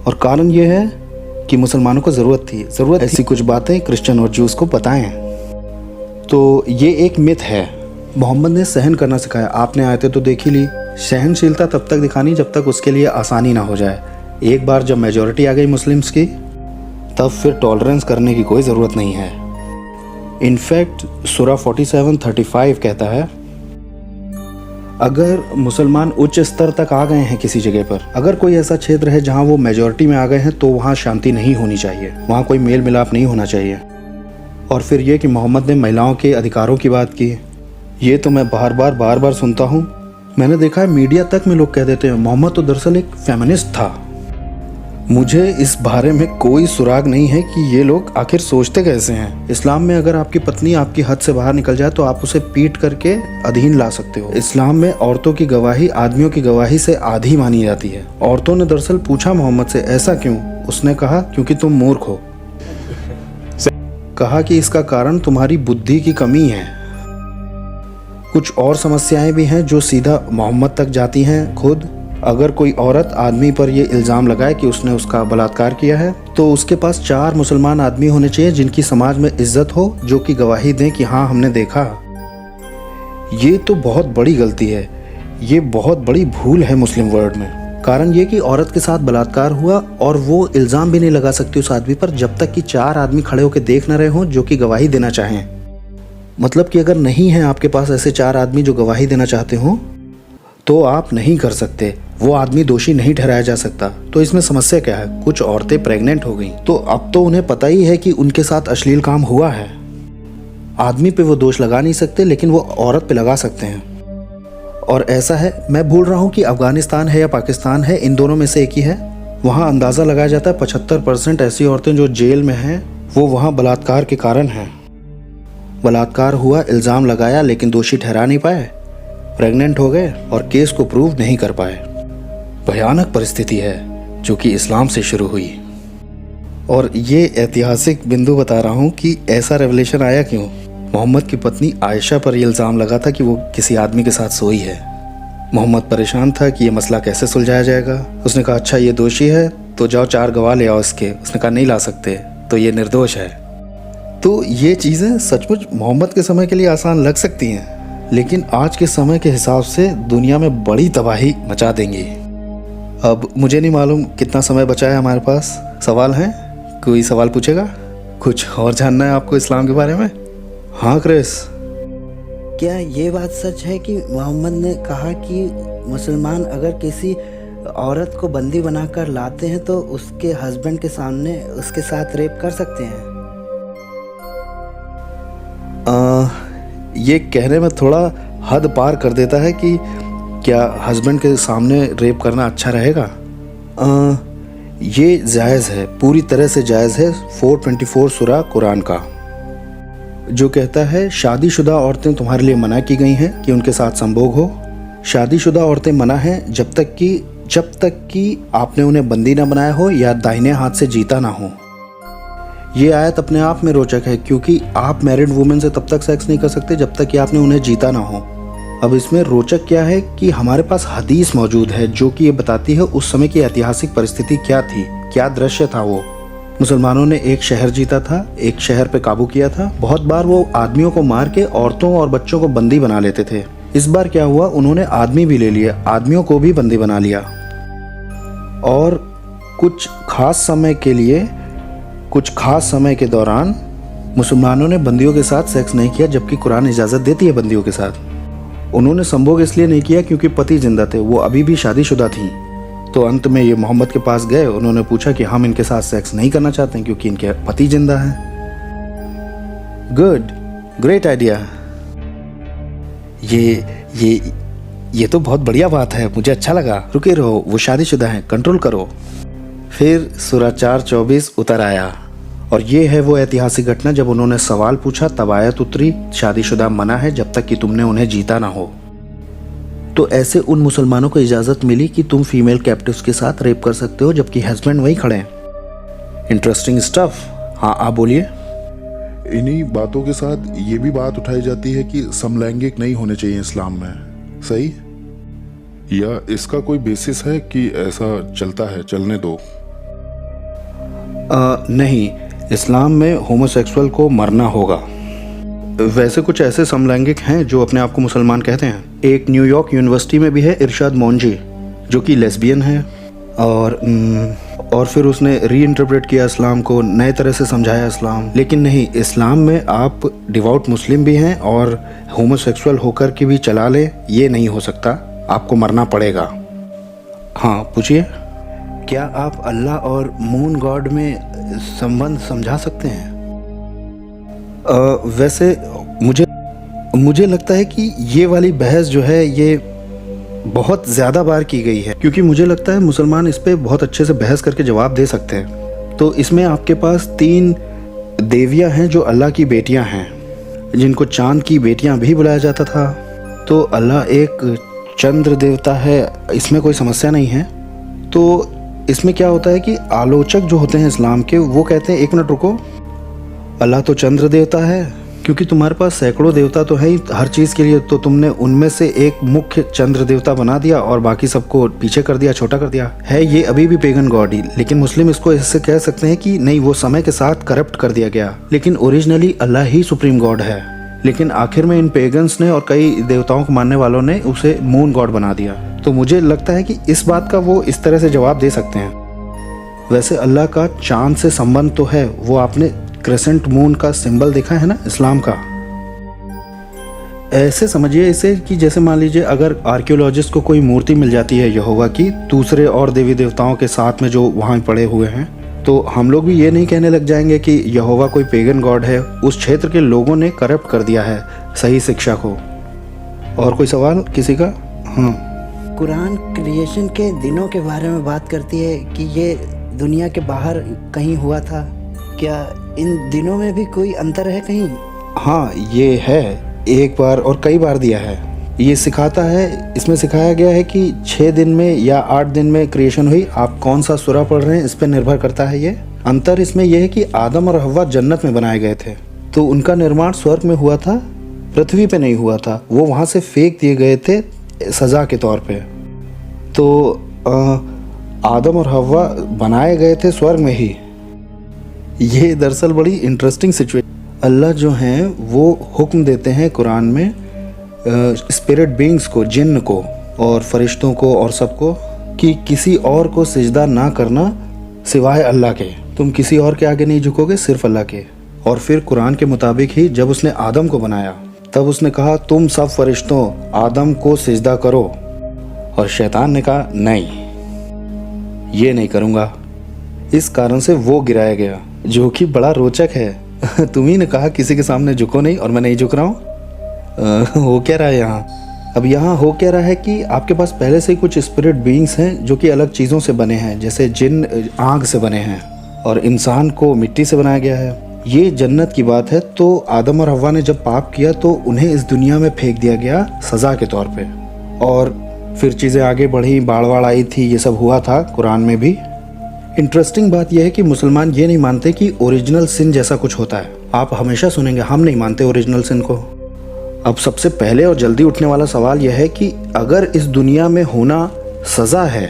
Speaker 1: और कारण यह है कि मुसलमानों को ज़रूरत ऐसी कुछ बातें क्रिश्चियन और जूस को बताएं। तो ये एक मिथ है। मोहम्मद ने सहन करना सिखाया। आपने आयतें तो देख ही ली। सहनशीलता तब तक दिखानी जब तक उसके लिए आसानी ना हो जाए। एक बार जब मेजॉरिटी आ गई मुस्लिम्स की, तब फिर टॉलरेंस करने की कोई ज़रूरत नहीं है। इनफैक्ट सूरा 47:35 कहता है, अगर मुसलमान उच्च स्तर तक आ गए हैं किसी जगह पर, अगर कोई ऐसा क्षेत्र है जहां वो मेजॉरिटी में आ गए हैं, तो वहां शांति नहीं होनी चाहिए, वहां कोई मेल मिलाप नहीं होना चाहिए। और फिर ये कि मोहम्मद ने महिलाओं के अधिकारों की बात की। ये तो मैं बार बार सुनता हूँ। मैंने देखा है मीडिया तक में लोग कह देते हैं मोहम्मद तो दरअसल एक फेमिनिस्ट था। मुझे इस बारे में कोई सुराग नहीं है कि ये लोग आखिर सोचते कैसे हैं। इस्लाम में अगर आपकी पत्नी आपकी हद से बाहर निकल जाए तो आप उसे पीट करके अधीन ला सकते हो। इस्लाम में औरतों की गवाही आदमियों की गवाही से आधी मानी जाती है। औरतों ने दरअसल पूछा मोहम्मद से ऐसा क्यों? उसने कहा क्योंकि तुम मूर्ख हो। कहा कि इसका कारण तुम्हारी बुद्धि की कमी है। कुछ और समस्याएं भी हैं जो सीधा मोहम्मद तक जाती हैं खुद। अगर कोई औरत आदमी पर यह इल्ज़ाम लगाए कि उसने उसका बलात्कार किया है तो उसके पास 4 मुसलमान आदमी होने चाहिए जिनकी समाज में इज्जत हो, जो कि गवाही दें कि हाँ हमने देखा। ये तो बहुत बड़ी गलती है, ये बहुत बड़ी भूल है मुस्लिम वर्ल्ड में। कारण ये कि औरत के साथ बलात्कार हुआ और वो इल्ज़ाम भी नहीं लगा सकती उस आदमी पर जब तक कि 4 आदमी खड़े होकर देख न रहे हों जो कि गवाही देना चाहें। मतलब कि अगर नहीं है आपके पास ऐसे 4 आदमी जो गवाही देना चाहते हों तो आप नहीं कर सकते, वो आदमी दोषी नहीं ठहराया जा सकता। तो इसमें समस्या क्या है? कुछ औरतें प्रेग्नेंट हो गई तो अब तो उन्हें पता ही है कि उनके साथ अश्लील काम हुआ है। आदमी पे वो दोष लगा नहीं सकते लेकिन वो औरत पे लगा सकते हैं। और ऐसा है, मैं भूल रहा हूँ कि अफगानिस्तान है या पाकिस्तान है, इन दोनों में से एक ही है। वहाँ अंदाज़ा लगाया जाता है 75% ऐसी औरतें जो जेल में हैं वो वहाँ बलात्कार के कारण हैं। बलात्कार हुआ, इल्ज़ाम लगाया लेकिन दोषी ठहरा नहीं पाए, प्रेग्नेंट हो गए और केस को प्रूव नहीं कर पाए। भयानक परिस्थिति है जो कि इस्लाम से शुरू हुई। और ये ऐतिहासिक बिंदु बता रहा हूँ कि ऐसा रेवलेशन आया क्यों। मोहम्मद की पत्नी आयशा पर यह इल्ज़ाम लगा था कि वो किसी आदमी के साथ सोई है। मोहम्मद परेशान था कि ये मसला कैसे सुलझाया जाएगा। उसने कहा अच्छा ये दोषी है तो जाओ 4 गवाह ले आओ इसके। उसने कहा नहीं ला सकते तो ये निर्दोष है। तो ये चीज़ें सचमुच मोहम्मद के समय के लिए आसान लग सकती हैं लेकिन आज के समय के हिसाब से दुनिया में बड़ी तबाही मचा देंगी। अब मुझे नहीं मालूम कितना समय बचा है हमारे पास। सवाल हैं? कोई सवाल पूछेगा? कुछ और जानना है आपको इस्लाम के बारे में? हाँ क्रिस।
Speaker 2: क्या ये बात सच है कि मोहम्मद ने कहा कि मुसलमान अगर किसी औरत को बंदी बनाकर लाते हैं तो उसके हस्बैंड के सामने उसके साथ रेप कर सकते हैं?
Speaker 1: ये कहने में थोड़ा हद पार कर देता है कि क्या हस्बैंड के सामने रेप करना अच्छा रहेगा। ये जायज़ है, पूरी तरह से जायज़ है। 424 सूरा कुरान का जो कहता है शादीशुदा औरतें तुम्हारे लिए मना की गई हैं कि उनके साथ संभोग हो। शादीशुदा औरतें मना हैं जब तक कि आपने उन्हें बंदी ना बनाया हो या दाहिने हाथ से जीता ना हो। ये आयत अपने आप में रोचक है क्योंकि आप मैरिड वुमेन से तब तक सेक्स नहीं कर सकते जब तक कि आपने उन्हें जीता ना हो। अब इसमें रोचक क्या है कि हमारे पास हदीस मौजूद है जो कि ये बताती है उस समय की ऐतिहासिक परिस्थिति क्या थी, क्या दृश्य था। वो मुसलमानों ने एक शहर जीता था, एक शहर पे काबू किया था। बहुत बार वो आदमियों को मार के औरतों और बच्चों को बंदी बना लेते थे। इस बार क्या हुआ, उन्होंने आदमी भी ले लिए, आदमियों को भी बंदी बना लिया। और कुछ खास समय के दौरान मुसलमानों ने बंदियों के साथ सेक्स नहीं किया जबकि कुरान इजाज़त देती है बंदियों के साथ। उन्होंने संभोग इसलिए नहीं किया क्योंकि पति जिंदा थे, वो अभी भी शादीशुदा थीं। तो अंत में ये मोहम्मद के पास गए, उन्होंने पूछा कि हम इनके साथ सेक्स नहीं करना चाहते हैं क्योंकि इनके पति जिंदा हैं। Good, great idea. ये तो बहुत बढ़िया बात है, मुझे अच्छा लगा। रुके रहो, वो शादीशुदा हैं, कंट्रोल करो। फिर सूरा 4:24 उतर आया और ये है वो ऐतिहासिक घटना जब उन्होंने सवाल पूछा तब आयत उतरी, शादीशुदा मना है जब तक कि तुमने उन्हें जीता ना हो। तो ऐसे उन मुसलमानों को इजाज़त मिली कि तुम फीमेल कैप्टिव्स के साथ रेप कर सकते हो जबकि हस्बैंड वहीं खड़े हैं। Interesting stuff. हाँ आप बोलिए।
Speaker 3: इन्हीं बातों के साथ ये भी बात उठाई जाती है कि समलैंगिक नहीं होने चाहिए इस्लाम में, सही? या इसका कोई बेसिस है कि ऐसा चलता है, चलने दो?
Speaker 1: नहीं, इस्लाम में होमोसेक्सुअल को मरना होगा। वैसे कुछ ऐसे समलैंगिक हैं जो अपने आप को मुसलमान कहते हैं। एक न्यूयॉर्क यूनिवर्सिटी में भी है इरशाद मोंजी जो कि लेस्बियन है और फिर उसने री इंटरप्रेट किया इस्लाम को, नए तरह से समझाया इस्लाम। लेकिन नहीं, इस्लाम में आप डिवोट मुस्लिम भी हैं और होमोसेक्सुअल होकर के भी चला लें, ये नहीं हो सकता, आपको मरना पड़ेगा। हाँ पूछिए। क्या आप अल्लाह और मून गॉड में संबंध समझा सकते हैं? वैसे मुझे लगता है कि ये वाली बहस जो है ये बहुत ज़्यादा बार की गई है, क्योंकि मुझे लगता है मुसलमान इस पे बहुत अच्छे से बहस करके जवाब दे सकते हैं। तो इसमें आपके पास 3 देवियाँ हैं जो अल्लाह की बेटियाँ हैं, जिनको चांद की बेटियाँ भी बुलाया जाता था। तो अल्लाह एक चंद्र देवता है, इसमें कोई समस्या नहीं है। तो इसमें क्या होता है कि आलोचक जो होते हैं इस्लाम के, वो कहते हैं 1 मिनट रुको, अल्लाह तो चंद्र देवता है, क्योंकि तुम्हारे पास सैकड़ों देवता तो है ही हर चीज़ के लिए, तो तुमने उनमें से एक मुख्य चंद्र देवता बना दिया और बाकी सबको पीछे कर दिया, छोटा कर दिया है। ये अभी भी पेगन गॉड ही, लेकिन मुस्लिम इसको इससे कह सकते हैं कि नहीं, वो समय के साथ करप्ट कर दिया गया, लेकिन ओरिजिनली अल्लाह ही सुप्रीम गॉड है। लेकिन आखिर में इन पेगन्स ने और कई देवताओं को मानने वालों ने उसे मून गॉड बना दिया। तो मुझे लगता है कि इस बात का वो इस तरह से जवाब दे सकते हैं। वैसे अल्लाह का चांद से संबंध तो है, वो आपने क्रेसेंट मून का सिंबल देखा है ना इस्लाम का। ऐसे समझिए इसे कि जैसे मान लीजिए अगर आर्कियोलॉजिस्ट को कोई मूर्ति मिल जाती है यहोवा की दूसरे और देवी देवताओं के साथ में जो वहाँ पड़े हुए हैं, तो हम लोग भी ये नहीं कहने लग जाएंगे कि यहोवा कोई पेगन गॉड है। उस क्षेत्र के लोगों ने करप्ट कर दिया है सही शिक्षा को। और कोई सवाल किसी का? हाँ,
Speaker 2: कुरान क्रिएशन के दिनों के बारे में बात करती है कि ये दुनिया के बाहर कहीं हुआ था। क्या इन दिनों में भी कोई अंतर है कहीं?
Speaker 1: हाँ, ये है, एक बार और कई बार दिया है। ये सिखाता है, इसमें सिखाया गया है कि 6 दिन में या 8 दिन में क्रिएशन हुई। आप कौन सा सूरा पढ़ रहे हैं इस पर निर्भर करता है। ये अंतर इसमें यह है कि आदम और हव्वा जन्नत में बनाए गए थे, तो उनका निर्माण स्वर्ग में हुआ था, पृथ्वी पे नहीं हुआ था। वो वहाँ से फेंक दिए गए थे सज़ा के तौर पे। तो आदम और हव्वा बनाए गए थे स्वर्ग में ही। ये दरअसल बड़ी इंटरेस्टिंग सिचुएशन। अल्लाह जो हैं वो हुक्म देते हैं कुरान में स्पिरिट बीइंग्स को, जिन्न को और फरिश्तों को और सबको, कि किसी और को सिजदा ना करना सिवाय अल्लाह के। तुम किसी और के आगे नहीं झुकोगे, सिर्फ अल्लाह के। और फिर कुरान के मुताबिक ही जब उसने आदम को बनाया तब उसने कहा तुम सब फरिश्तों आदम को सिजदा करो, और शैतान ने कहा नहीं, ये नहीं करूँगा। इस कारण से वो गिराया गया, जो कि बड़ा रोचक है। तुम्ही ने कहा किसी के सामने झुको नहीं और मैं नहीं झुक रहा हूँ। हो क्या रहा है यहाँ? अब यहाँ हो क्या रहा है कि आपके पास पहले से ही कुछ स्पिरिट बीइंग्स हैं जो कि अलग चीज़ों से बने हैं, जैसे जिन आग से बने हैं और इंसान को मिट्टी से बनाया गया है। ये जन्नत की बात है। तो आदम और हव्वा ने जब पाप किया तो उन्हें इस दुनिया में फेंक दिया गया सज़ा के तौर पे, और फिर चीज़ें आगे बढ़ी, बाढ़ आई थी, ये सब हुआ था कुरान में भी। इंटरेस्टिंग बात यह है कि मुसलमान ये नहीं मानते कि ओरिजिनल सिन जैसा कुछ होता है। आप हमेशा सुनेंगे हम नहीं मानते ओरिजिनल सिन को। अब सबसे पहले और जल्दी उठने वाला सवाल यह है कि अगर इस दुनिया में होना सज़ा है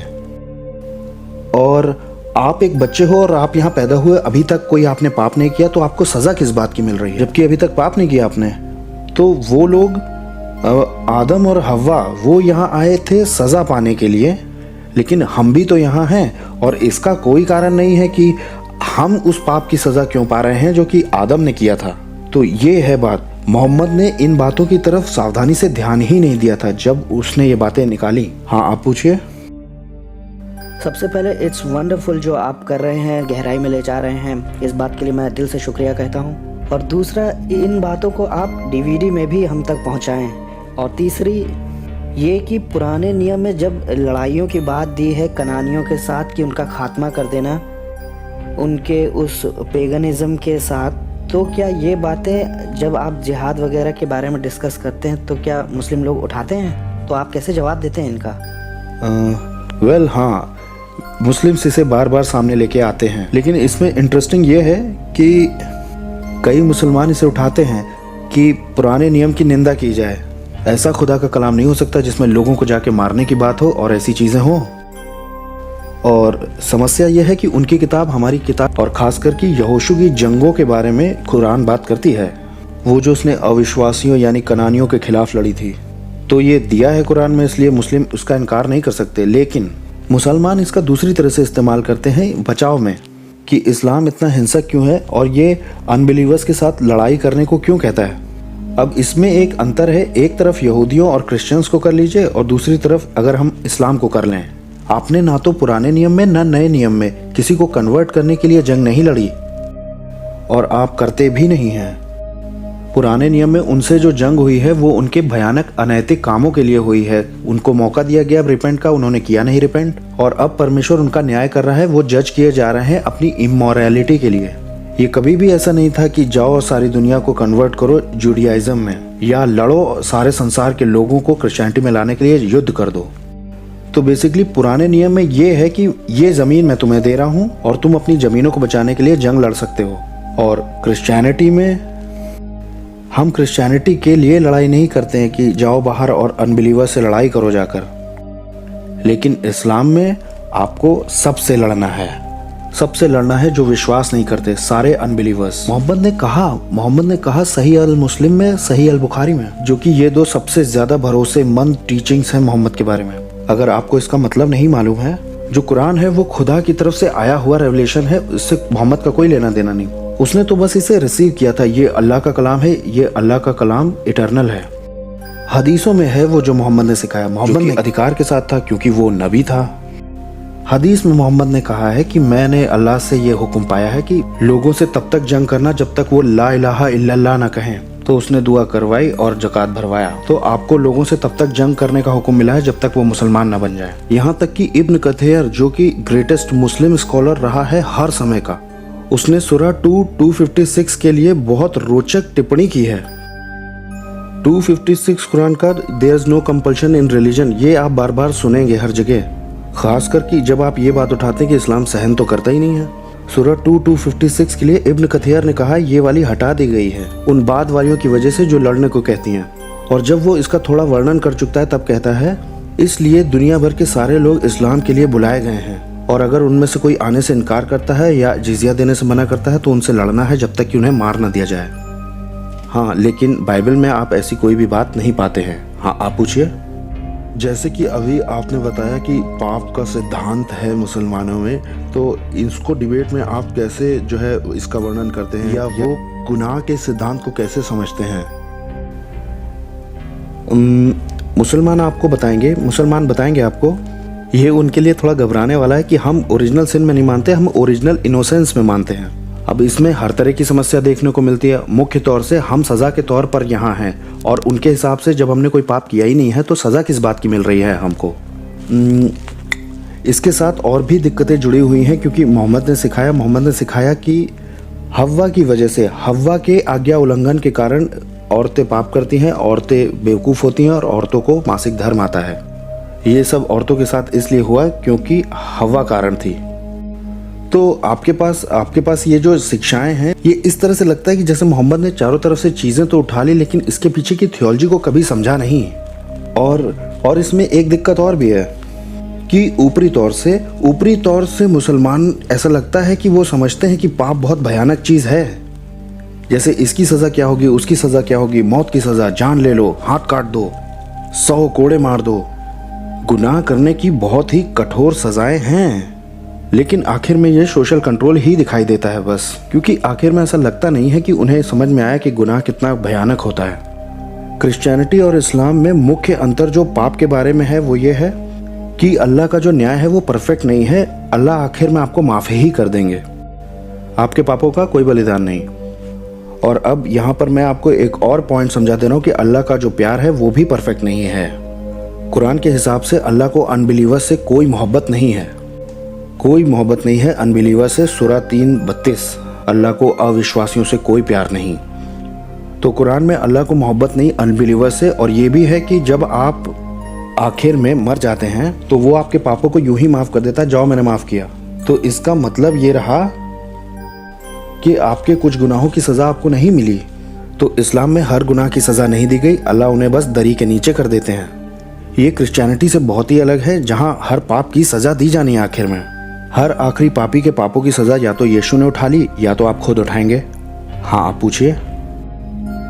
Speaker 1: और आप एक बच्चे हो और आप यहाँ पैदा हुए, अभी तक कोई आपने पाप नहीं किया, तो आपको सज़ा किस बात की मिल रही है, जबकि अभी तक पाप नहीं किया आपने? तो वो लोग आदम और हव्वा वो यहाँ आए थे सज़ा पाने के लिए, लेकिन हम भी तो यहाँ हैं और इसका कोई कारण नहीं है कि हम उस पाप की सज़ा क्यों पा रहे हैं जो कि आदम ने किया था। तो ये है बात। मोहम्मद ने इन बातों की तरफ सावधानी से ध्यान ही नहीं दिया था जब उसने ये बातें निकाली। हाँ, आप पूछिए।
Speaker 2: सबसे पहले इट्स वंडरफुल जो आप कर रहे हैं, गहराई में ले जा रहे हैं, इस बात के लिए मैं दिल से शुक्रिया कहता हूँ। और दूसरा, इन बातों को आप डीवीडी में भी हम तक पहुँचाएँ। और तीसरी ये कि पुराने नियम में जब लड़ाइयों की बात दी है कनानियों के साथ कि उनका खात्मा कर देना उनके उस पेगनिज्म के साथ, तो क्या ये बातें जब आप जिहाद वगैरह के बारे में डिस्कस करते हैं तो क्या मुस्लिम लोग उठाते हैं? तो आप कैसे जवाब देते हैं इनका?
Speaker 1: वेल हाँ, मुस्लिम्स इसे बार बार सामने लेके आते हैं, लेकिन इसमें इंटरेस्टिंग ये है कि कई मुसलमान इसे उठाते हैं कि पुराने नियम की निंदा की जाए। ऐसा खुदा का कलाम नहीं हो सकता जिसमें लोगों को जाके मारने की बात हो और ऐसी चीज़ें हों। और समस्या यह है कि उनकी किताब हमारी किताब, और ख़ासकर कि यहोशू की जंगों के बारे में कुरान बात करती है, वो जो उसने अविश्वासियों यानी कनानियों के खिलाफ लड़ी थी। तो ये दिया है कुरान में, इसलिए मुस्लिम उसका इनकार नहीं कर सकते। लेकिन मुसलमान इसका दूसरी तरह से इस्तेमाल करते हैं बचाव में, कि इस्लाम इतना हिंसक क्यों है और ये अनबिलीवर्स के साथ लड़ाई करने को क्यों कहता है। अब इसमें एक अंतर है, एक तरफ यहूदियों और क्रिश्चियंस को कर लीजिए और दूसरी तरफ अगर हम इस्लाम को कर लें। आपने ना तो पुराने नियम में ना नए नियम में किसी को कन्वर्ट करने के लिए जंग नहीं लड़ी, और आप करते भी नहीं हैं। पुराने नियम में उनसे जो जंग हुई है वो उनके भयानक अनैतिक कामों के लिए हुई है। उनको मौका दिया गया रिपेंट का, उन्होंने किया नहीं रिपेंट, और अब परमेश्वर उनका न्याय कर रहा है। वो जज किए जा रहे हैं अपनी इमोरलिटी के लिए। ये कभी भी ऐसा नहीं था कि जाओ और सारी दुनिया को कन्वर्ट करो जुडियाइज्म में, या लड़ो सारे संसार के लोगों को क्रिश्चियनिटी में लाने के लिए युद्ध कर दो। तो बेसिकली पुराने नियम में ये है कि ये ज़मीन मैं तुम्हें दे रहा हूँ और तुम अपनी ज़मीनों को बचाने के लिए जंग लड़ सकते हो। और क्रिश्चियनिटी में हम क्रिश्चियनिटी के लिए लड़ाई नहीं करते हैं कि जाओ बाहर और अनबिलीवर से लड़ाई करो जाकर, लेकिन इस्लाम में आपको सबसे लड़ना है, सबसे लड़ना है जो विश्वास नहीं करते, सारे अनबिलीवर्स। मोहम्मद ने कहा सही अल मुस्लिम में, सही अल बुखारी में, जो कि ये दो सबसे ज्यादा भरोसेमंद टीचिंग्स हैं मोहम्मद के बारे में। अगर आपको इसका मतलब नहीं मालूम है, जो कुरान है वो खुदा की तरफ से आया हुआ रेवलेशन है, इससे मोहम्मद का कोई लेना देना नहीं। उसने तो बस इसे रिसीव किया था। ये अल्लाह का कलाम है, ये अल्लाह का कलाम इटर्नल है। हदीसों में है वो जो मोहम्मद ने सिखाया। मोहम्मद ने अधिकार के साथ था क्योंकि वो नबी था। हदीस में मोहम्मद ने कहा है कि मैंने अल्लाह से ये हुक्म पाया है कि लोगों से तब तक जंग करना जब तक वो ला इलाहा इल्लल्लाह ना कहें। तो उसने दुआ करवाई और ज़कात भरवाया। तो आपको लोगों से तब तक जंग करने का हुक्म मिला है जब तक वो मुसलमान ना बन जाए। यहाँ तक कि इब्न कथीर, जो कि ग्रेटेस्ट मुस्लिम स्कॉलर रहा है हर समय का, उसने सूरह 2:256 के लिए बहुत रोचक टिप्पणी की है। 2:56 कुरान का there is no compulsion in religion, ये आप बार बार सुनेंगे हर जगह, खासकर कि जब आप ये बात उठाते हैं कि इस्लाम सहन तो करता ही नहीं है। सूरह 2:256 के लिए इब्न कथीर ने कहा ये वाली हटा दी गई है उन बाद वालियों की वजह से जो लड़ने को कहती हैं। और जब वो इसका थोड़ा वर्णन कर चुकता है तब कहता है इसलिए दुनिया भर के सारे लोग इस्लाम के लिए बुलाए गए हैं, और अगर उनमें से कोई आने से इनकार करता है या जिजिया देने से मना करता है तो उनसे लड़ना है जब तक कि उन्हें मार न दिया जाए। हाँ, लेकिन बाइबल में आप ऐसी कोई भी बात नहीं पाते हैं। हाँ, आप पूछिए। जैसे कि अभी आपने बताया कि पाप का सिद्धांत है मुसलमानों में, तो इसको डिबेट में आप कैसे जो है इसका वर्णन करते हैं, या वो गुनाह के सिद्धांत को कैसे समझते हैं? मुसलमान आपको बताएंगे, मुसलमान बताएंगे आपको। ये उनके लिए थोड़ा घबराने वाला है कि हम ओरिजिनल सिन में नहीं मानते, हम ओरिजिनल इनोसेंस में मानते हैं। अब इसमें हर तरह की समस्या देखने को मिलती है। मुख्य तौर से हम सज़ा के तौर पर यहाँ हैं, और उनके हिसाब से जब हमने कोई पाप किया ही नहीं है तो सज़ा किस बात की मिल रही है हमको। इसके साथ और भी दिक्कतें जुड़ी हुई हैं, क्योंकि मोहम्मद ने सिखाया कि हव्वा की वजह से, हव्वा के आज्ञा उल्लंघन के कारण औरतें पाप करती हैं, औरतें बेवकूफ़ होती हैं और औरतों को मासिक धर्म आता है। ये सब औरतों के साथ इसलिए हुआ क्योंकि हव्वा कारण थी। तो आपके पास ये जो शिक्षाएं हैं, ये इस तरह से लगता है कि जैसे मोहम्मद ने चारों तरफ से चीज़ें तो उठा ली, लेकिन इसके पीछे की थियोलॉजी को कभी समझा नहीं। और इसमें एक दिक्कत और भी है कि ऊपरी तौर से मुसलमान ऐसा लगता है कि वो समझते हैं कि पाप बहुत भयानक चीज़ है। जैसे इसकी सज़ा क्या होगी, उसकी सज़ा क्या होगी, मौत की सज़ा, जान ले लो, हाथ काट दो, 100 कोड़े मार दो। गुनाह करने की बहुत ही कठोर सज़ाएं हैं, लेकिन आखिर में ये सोशल कंट्रोल ही दिखाई देता है बस, क्योंकि आखिर में ऐसा लगता नहीं है कि उन्हें समझ में आया कि गुनाह कितना भयानक होता है। क्रिश्चियनिटी और इस्लाम में मुख्य अंतर जो पाप के बारे में है वो ये है कि अल्लाह का जो न्याय है वो परफेक्ट नहीं है। अल्लाह आखिर में आपको माफ़ ही कर देंगे, आपके पापों का कोई बलिदान नहीं। और अब यहाँ पर मैं आपको एक और पॉइंट समझा दे रहा हूँ कि अल्लाह का जो प्यार है वो भी परफेक्ट नहीं है। कुरान के हिसाब से अल्लाह को अनबिलीवर से कोई मोहब्बत नहीं है, कोई मोहब्बत नहीं है अनबिलीवर से। सूरह 3:32, अल्लाह को अविश्वासियों से कोई प्यार नहीं। तो कुरान में अल्लाह को मोहब्बत नहीं अनबिलीवर से। और ये भी है कि जब आप आखिर में मर जाते हैं तो वो आपके पापों को यूं ही माफ़ कर देता है, जाओ मैंने माफ़ किया। तो इसका मतलब ये रहा कि आपके कुछ गुनाहों की सज़ा आपको नहीं मिली। तो इस्लाम में हर गुनाह की सज़ा नहीं दी गई, अल्लाह उन्हें बस दरी के नीचे कर देते हैं। ये क्रिश्चियनिटी से बहुत ही अलग है, जहाँ हर पाप की सज़ा दी जानी है आखिर में। हर आखिरी पापी के पापों की सज़ा या तो यीशु ने उठा ली या तो आप खुद उठाएंगे। हाँ, आप पूछिए।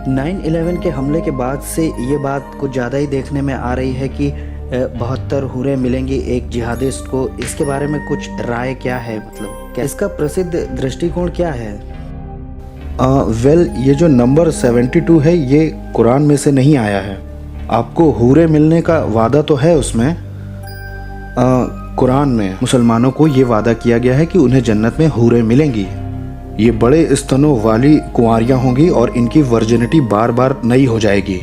Speaker 2: 9/11 के हमले के बाद से ये बात कुछ ज़्यादा ही देखने में आ रही है कि 72 हूरें मिलेंगी एक जिहादिस्ट को। इसके बारे में कुछ राय क्या है, मतलब क्या इसका प्रसिद्ध दृष्टिकोण क्या है?
Speaker 1: ये जो नंबर 72 है ये कुरान में से नहीं आया है। आपको हूरें मिलने का वादा तो है उसमें, कुरान में मुसलमानों को ये वादा किया गया है कि उन्हें जन्नत में हूरें मिलेंगी। ये बड़े स्तनों वाली कुंवारियाँ होंगी और इनकी वर्जिनिटी बार बार नई हो जाएगी।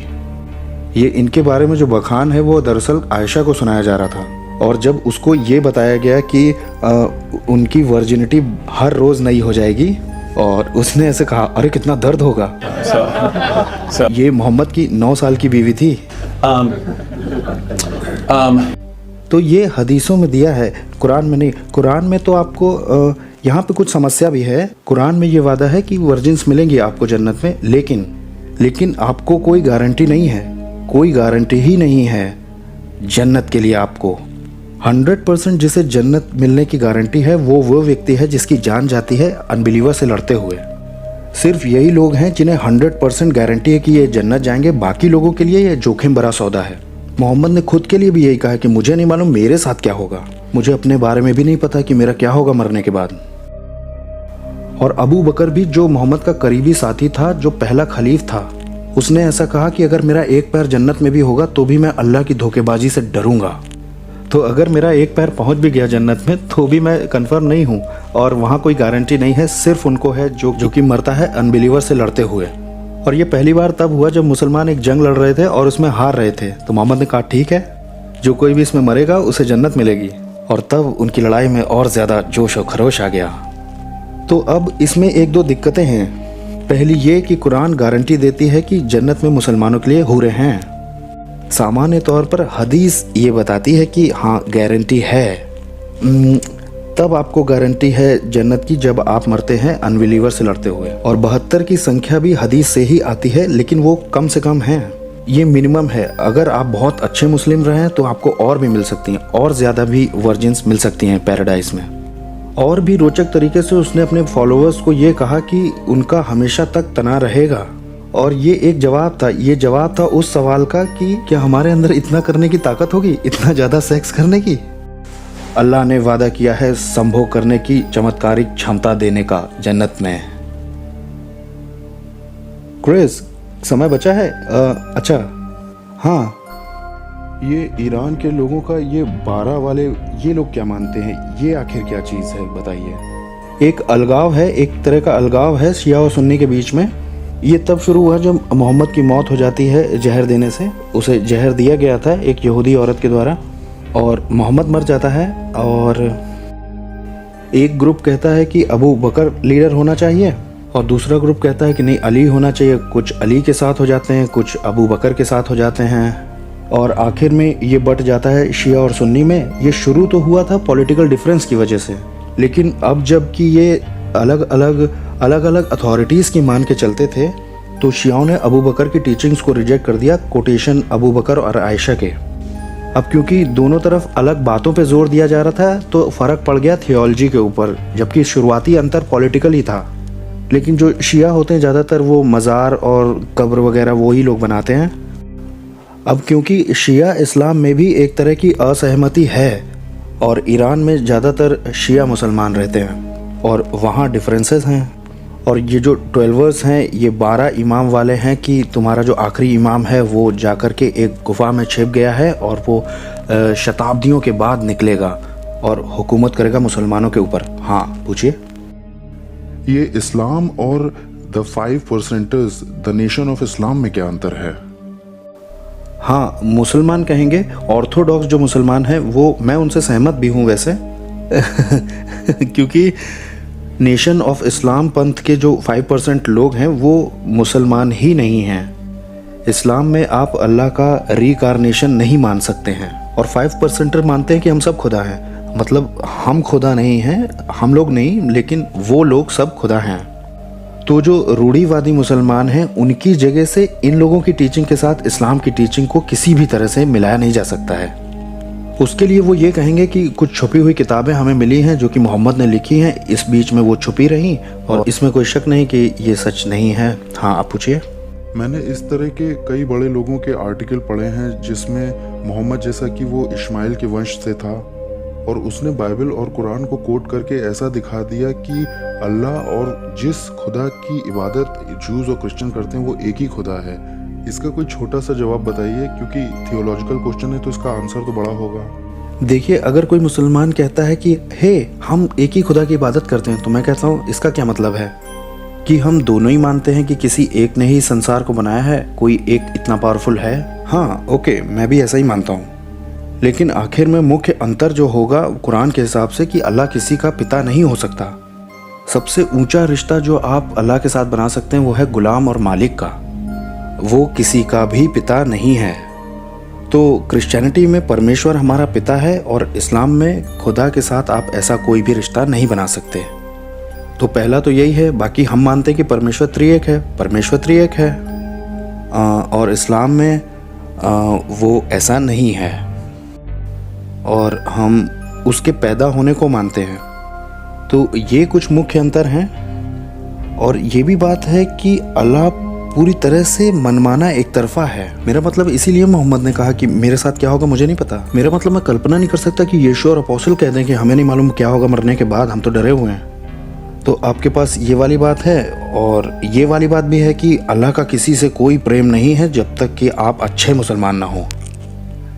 Speaker 1: ये इनके बारे में जो बखान है वो दरअसल आयशा को सुनाया जा रहा था, और जब उसको ये बताया गया कि उनकी वर्जिनिटी हर रोज़ नई हो जाएगी, और उसने ऐसे कहा, अरे कितना दर्द होगा। ये मोहम्मद की 9 साल की बीवी थी। तो ये हदीसों में दिया है, कुरान में नहीं। कुरान में तो आपको यहाँ पे कुछ समस्या भी है। कुरान में ये वादा है कि वर्जिन्स मिलेंगी आपको जन्नत में, लेकिन आपको कोई गारंटी नहीं है, कोई गारंटी ही नहीं है जन्नत के लिए। आपको 100% जिसे जन्नत मिलने की गारंटी है वो व्यक्ति है जिसकी जान जाती है अनबिलीवर से लड़ते हुए। सिर्फ यही लोग हैं जिन्हें 100% गारंटी है कि ये जन्नत जाएंगे। बाकी लोगों के लिए ये जोखिम भरा सौदा है। मोहम्मद ने खुद के लिए भी यही कहा है कि मुझे नहीं मालूम मेरे साथ क्या होगा, मुझे अपने बारे में भी नहीं पता कि मेरा क्या होगा मरने के बाद। और अबू बकर भी, जो मोहम्मद का करीबी साथी था, जो पहला खलीफ था, उसने ऐसा कहा कि अगर मेरा एक पैर जन्नत में भी होगा तो भी मैं अल्लाह की धोखेबाजी से डरूंगा। तो अगर मेरा एक पैर पहुंच भी गया जन्नत में तो भी मैं कन्फर्म नहीं हूं, और वहां कोई गारंटी नहीं है, सिर्फ उनको है जो कि मरता है अनबिलीवर से लड़ते हुए। और ये पहली बार तब हुआ जब मुसलमान एक जंग लड़ रहे थे और उसमें हार रहे थे। तो मोहम्मद ने कहा ठीक है, जो कोई भी इसमें मरेगा उसे जन्नत मिलेगी। और तब उनकी लड़ाई में और ज़्यादा जोश और खरोश आ गया। तो अब इसमें 1-2 दिक्कतें हैं। पहली ये कि कुरान गारंटी देती है कि जन्नत में मुसलमानों के लिए हूरें हैं। सामान्य तौर पर हदीस ये बताती है कि हाँ गारंटी है। तब आपको गारंटी है जन्नत की जब आप मरते हैं अनबिलीवर से लड़ते हुए। और 72 की संख्या भी हदीस से ही आती है, लेकिन वो कम से कम है, ये मिनिमम है। अगर आप बहुत अच्छे मुस्लिम रहे तो आपको और भी मिल सकती हैं, और ज़्यादा भी वर्जिन्स मिल सकती हैं पैराडाइज में। और भी रोचक तरीके से उसने अपने फॉलोअर्स को ये कहा कि उनका हमेशा तक तना रहेगा। और ये एक जवाब था, ये जवाब था उस सवाल का कि क्या हमारे अंदर इतना करने की ताकत होगी, इतना ज़्यादा सेक्स करने की। अल्लाह ने वादा किया है संभोग करने की चमत्कारिक क्षमता देने का जन्नत में। क्रिस, समय बचा है? अच्छा हाँ, ये ईरान के लोगों का ये 12 वाले ये लोग क्या मानते हैं, ये आखिर क्या चीज़ है बताइए। एक अलगाव है, एक तरह का अलगाव है शिया और सुन्नी के बीच में। ये तब शुरू हुआ जब मोहम्मद की मौत हो जाती है जहर देने से। उसे जहर दिया गया था एक यहूदी औरत के द्वारा, और मोहम्मद मर जाता है। और एक ग्रुप कहता है कि अबू बकर लीडर होना चाहिए, और दूसरा ग्रुप कहता है कि नहीं अली होना चाहिए। कुछ अली के साथ हो जाते हैं, कुछ अबू बकर के साथ हो जाते हैं, और आखिर में ये बट जाता है शिया और सुन्नी में। ये शुरू तो हुआ था पॉलिटिकल डिफरेंस की वजह से, लेकिन अब जबकि ये अलग अलग अथॉरिटीज़ की मान के चलते थे, तो शियाओं ने अबू बकर की टीचिंग्स को रिजेक्ट कर दिया, कोटेशन अबू बकर और आयशा के। अब क्योंकि दोनों तरफ अलग बातों पे जोर दिया जा रहा था, तो फ़र्क पड़ गया थियोलॉजी के ऊपर, जबकि शुरुआती अंतर पॉलिटिकल ही था। लेकिन जो शिया होते हैं ज़्यादातर वो मज़ार और कब्र वगैरह वो ही लोग बनाते हैं। अब क्योंकि शिया इस्लाम में भी एक तरह की असहमति है, और ईरान में ज़्यादातर शिया मुसलमान रहते हैं, और वहाँ डिफरेंसेस हैं। और ये जो 12 हैं ये 12 इमाम वाले हैं कि तुम्हारा जो आखिरी इमाम है वो जाकर के एक गुफा में छिप गया है, और वो शताब्दियों के बाद निकलेगा और हुकूमत करेगा मुसलमानों के ऊपर। हाँ पूछिए।
Speaker 3: ये इस्लाम और the 5%ers, the nation of Islam में क्या अंतर है?
Speaker 1: हाँ, मुसलमान कहेंगे, ऑर्थोडॉक्स जो मुसलमान हैं वो, मैं उनसे सहमत भी हूँ वैसे क्योंकि नेशन ऑफ इस्लाम पंथ के जो 5% लोग हैं वो मुसलमान ही नहीं हैं। इस्लाम में आप अल्लाह का रिकारनेशन नहीं मान सकते हैं, और 5%er मानते हैं कि हम सब खुदा हैं। मतलब हम खुदा नहीं हैं, हम लोग नहीं, लेकिन वो लोग सब खुदा हैं। तो जो रूढ़िवादी मुसलमान हैं उनकी जगह से इन लोगों की टीचिंग के साथ इस्लाम की टीचिंग को किसी भी तरह से मिलाया नहीं जा सकता है। उसके लिए वो ये कहेंगे कि कुछ छुपी हुई किताबें हमें मिली हैं जो कि मोहम्मद ने लिखी हैं, इस बीच में वो छुपी रहीं, और इसमें कोई शक नहीं कि ये सच नहीं है। हाँ आप पूछिए।
Speaker 3: मैंने इस तरह के कई बड़े लोगों के आर्टिकल पढ़े हैं जिसमें मोहम्मद जैसा कि वो इस्माइल के वंश से था, और उसने बाइबल और कुरान को कोट करके ऐसा दिखा दिया कि अल्लाह और जिस खुदा की इबादत जूस और क्रिश्चियन करते हैं वो एक ही खुदा है। इसका कोई छोटा सा जवाब बताइए, क्योंकि थियोलॉजिकल क्वेश्चन है तो इसका आंसर तो बड़ा होगा।
Speaker 1: देखिए, अगर कोई मुसलमान कहता है कि हे हम एक ही खुदा की इबादत करते हैं, तो मैं कहता हूँ इसका क्या मतलब है। कि हम दोनों ही मानते हैं कि किसी एक ने ही संसार को बनाया है, कोई एक इतना पावरफुल है। हाँ ओके, मैं भी ऐसा ही मानता हूँ, लेकिन आखिर में मुख्य अंतर जो होगा कुरान के हिसाब से कि अल्लाह किसी का पिता नहीं हो सकता। सबसे ऊंचा रिश्ता जो आप अल्लाह के साथ बना सकते हैं वो है गुलाम और मालिक का, वो किसी का भी पिता नहीं है। तो क्रिश्चियनिटी में परमेश्वर हमारा पिता है और इस्लाम में खुदा के साथ आप ऐसा कोई भी रिश्ता नहीं बना सकते। तो पहला तो यही है। बाकी हम मानते हैं कि परमेश्वर त्रिएक है, परमेश्वर त्रिएक है, और इस्लाम में वो ऐसा नहीं है और हम उसके पैदा होने को मानते हैं। तो ये कुछ मुख्य अंतर हैं। और ये भी बात है कि अल्लाह पूरी तरह से मनमाना एक तरफा है। मेरा मतलब इसीलिए मोहम्मद ने कहा कि मेरे साथ क्या होगा मुझे नहीं पता। मेरा मतलब मैं कल्पना नहीं कर सकता कि यीशु और अपोस्टल कह दें कि हमें नहीं मालूम क्या होगा मरने के बाद, हम तो डरे हुए हैं। तो आपके पास ये वाली बात है और ये वाली बात भी है कि अल्लाह का किसी से कोई प्रेम नहीं है जब तक कि आप अच्छे मुसलमान ना हो,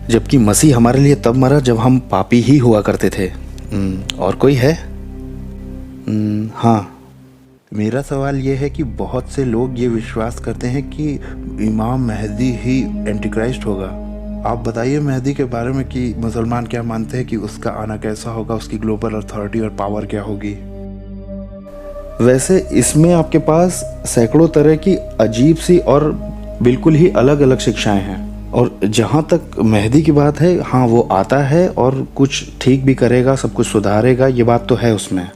Speaker 1: जबकि मसीह हमारे लिए तब मरा जब हम पापी ही हुआ करते थे। और कोई है? हाँ, मेरा सवाल ये है कि बहुत से लोग ये विश्वास करते हैं कि इमाम मेहदी ही एंटीक्राइस्ट होगा। आप बताइए मेहदी के बारे में कि मुसलमान क्या मानते हैं कि उसका आना कैसा होगा, उसकी ग्लोबल अथॉरिटी और पावर क्या होगी। वैसे इसमें आपके पास सैकड़ों तरह की अजीब सी और बिल्कुल ही अलग अलग शिक्षाएं हैं। और जहाँ तक मेहदी की बात है, हाँ वो आता है और कुछ ठीक भी करेगा, सब कुछ सुधारेगा, ये बात तो है उसमें,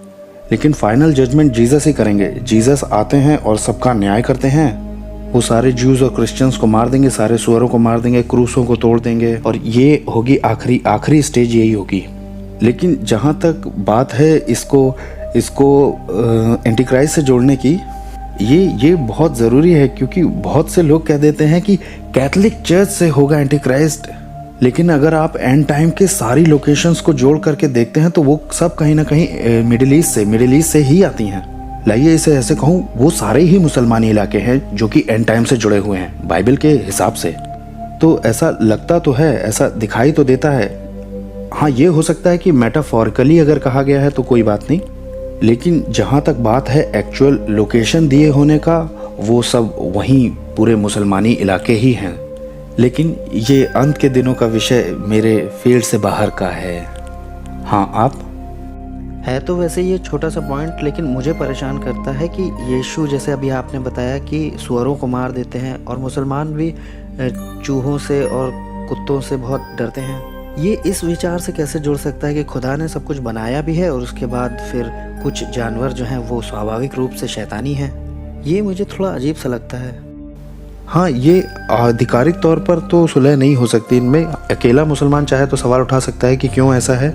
Speaker 1: लेकिन फाइनल जजमेंट जीसस ही करेंगे। जीसस आते हैं और सबका न्याय करते हैं। वो सारे ज्यूज और क्रिश्चियंस को मार देंगे, सारे सुअरों को मार देंगे, क्रूसों को तोड़ देंगे, और ये होगी आखिरी स्टेज, यही होगी। लेकिन जहाँ तक बात है इसको एंटीक्राइस्ट से जोड़ने की, ये बहुत ज़रूरी है, क्योंकि बहुत से लोग कह देते हैं कि कैथोलिक चर्च से होगा एंटीक्राइस्ट। लेकिन अगर आप एंड टाइम के सारी लोकेशंस को जोड़ करके देखते हैं तो वो सब कहीं ना कहीं मिडिल ईस्ट से ही आती हैं। लाइए इसे ऐसे कहूँ, वो सारे ही मुसलमानी इलाके हैं जो कि एंड टाइम से जुड़े हुए हैं बाइबल के हिसाब से। तो ऐसा लगता तो है, ऐसा दिखाई तो देता है। हाँ, ये हो सकता है कि मेटाफोरिकली अगर कहा गया है तो कोई बात नहीं, लेकिन जहाँ तक बात है एक्चुअल लोकेशन दिए होने का, वो सब वहीं पूरे मुसलमानी इलाके ही हैं। लेकिन ये अंत के दिनों का विषय मेरे फील्ड से बाहर का है। हाँ, आप?
Speaker 2: है तो वैसे ये छोटा सा पॉइंट, लेकिन मुझे परेशान करता है कि यीशु, जैसे अभी आपने बताया कि सुअरों को मार देते हैं और मुसलमान भी चूहों से और कुत्तों से बहुत डरते हैं। ये इस विचार से कैसे जुड़ सकता है कि खुदा ने सब कुछ बनाया भी है और उसके बाद फिर कुछ जानवर जो हैं वो स्वाभाविक रूप से शैतानी हैं? ये मुझे थोड़ा अजीब सा लगता है।
Speaker 1: हाँ, ये आधिकारिक तौर पर तो सुलह नहीं हो सकती इनमें। अकेला मुसलमान चाहे तो सवाल उठा सकता है कि क्यों ऐसा है,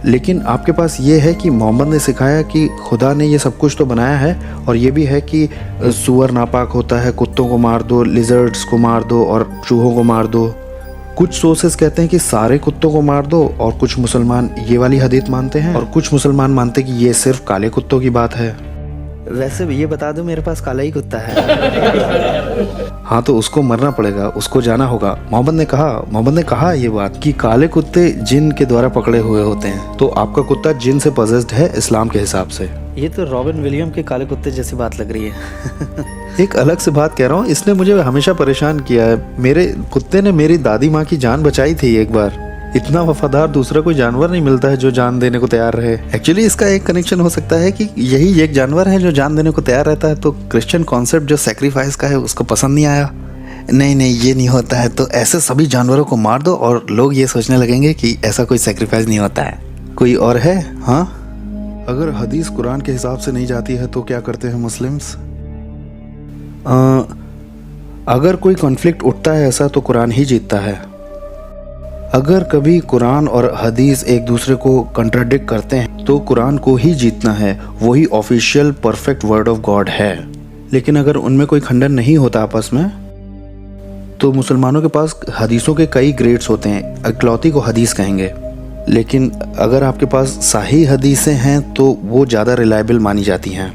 Speaker 1: लेकिन आपके पास ये है कि मोहम्मद ने सिखाया कि खुदा ने ये सब कुछ तो बनाया है, और ये भी है कि सुअर नापाक होता है, कुत्तों को मार दो, लिजर्ड्स को मार दो और चूहों को मार दो। कुछ सोर्सेस कहते हैं कि सारे कुत्तों को मार दो, और कुछ मुसलमान ये वाली हदीत मानते हैं, और कुछ मुसलमान मानते हैं कि ये सिर्फ काले कुत्तों की बात है।
Speaker 2: वैसे भी ये बता दूं, मेरे पास काला ही कुत्ता है।
Speaker 1: हाँ, तो उसको मरना पड़ेगा, उसको जाना होगा। मोहम्मद ने कहा ये बात कि काले कुत्ते जिन के द्वारा पकड़े हुए होते हैं, तो आपका कुत्ता जिन से पजेस्ड है इस्लाम के हिसाब से।
Speaker 2: ये तो रॉबिन विलियम के काले कुत्ते जैसी बात लग रही है।
Speaker 1: एक अलग से बात कह रहा हूँ, इसने मुझे हमेशा परेशान किया है। मेरे कुत्ते ने मेरी दादी माँ की जान बचाई थी एक बार। इतना वफादार दूसरा कोई जानवर नहीं मिलता है जो जान देने को तैयार रहे। एक्चुअली इसका एक कनेक्शन हो सकता है कि यही एक जानवर है जो जान देने को तैयार रहता है। तो क्रिश्चियन कॉन्सेप्ट जो सेक्रीफाइस का है उसको पसंद नहीं आया। नहीं ये नहीं होता है, तो ऐसे सभी जानवरों को मार दो और लोग ये सोचने लगेंगे कि ऐसा कोई सेक्रीफाइस नहीं होता है। कोई और है? हाँ, अगर हदीस कुरान के हिसाब से नहीं जाती है तो क्या करते हैं मुस्लिम्स? अगर कोई कॉन्फ्लिक्ट उठता है ऐसा, तो कुरान ही जीतता है। अगर कभी कुरान और हदीस एक दूसरे को कंट्राडिक्ट करते हैं तो कुरान को ही जीतना है, वही official perfect word of God है। लेकिन अगर उनमें कोई खंडन नहीं होता आपस में, तो मुसलमानों के पास हदीसों के कई ग्रेड्स होते हैं। इकलौती को हदीस कहेंगे, लेकिन अगर आपके पास सही हदीसें हैं तो वो ज़्यादा रिलायबल मानी जाती हैं।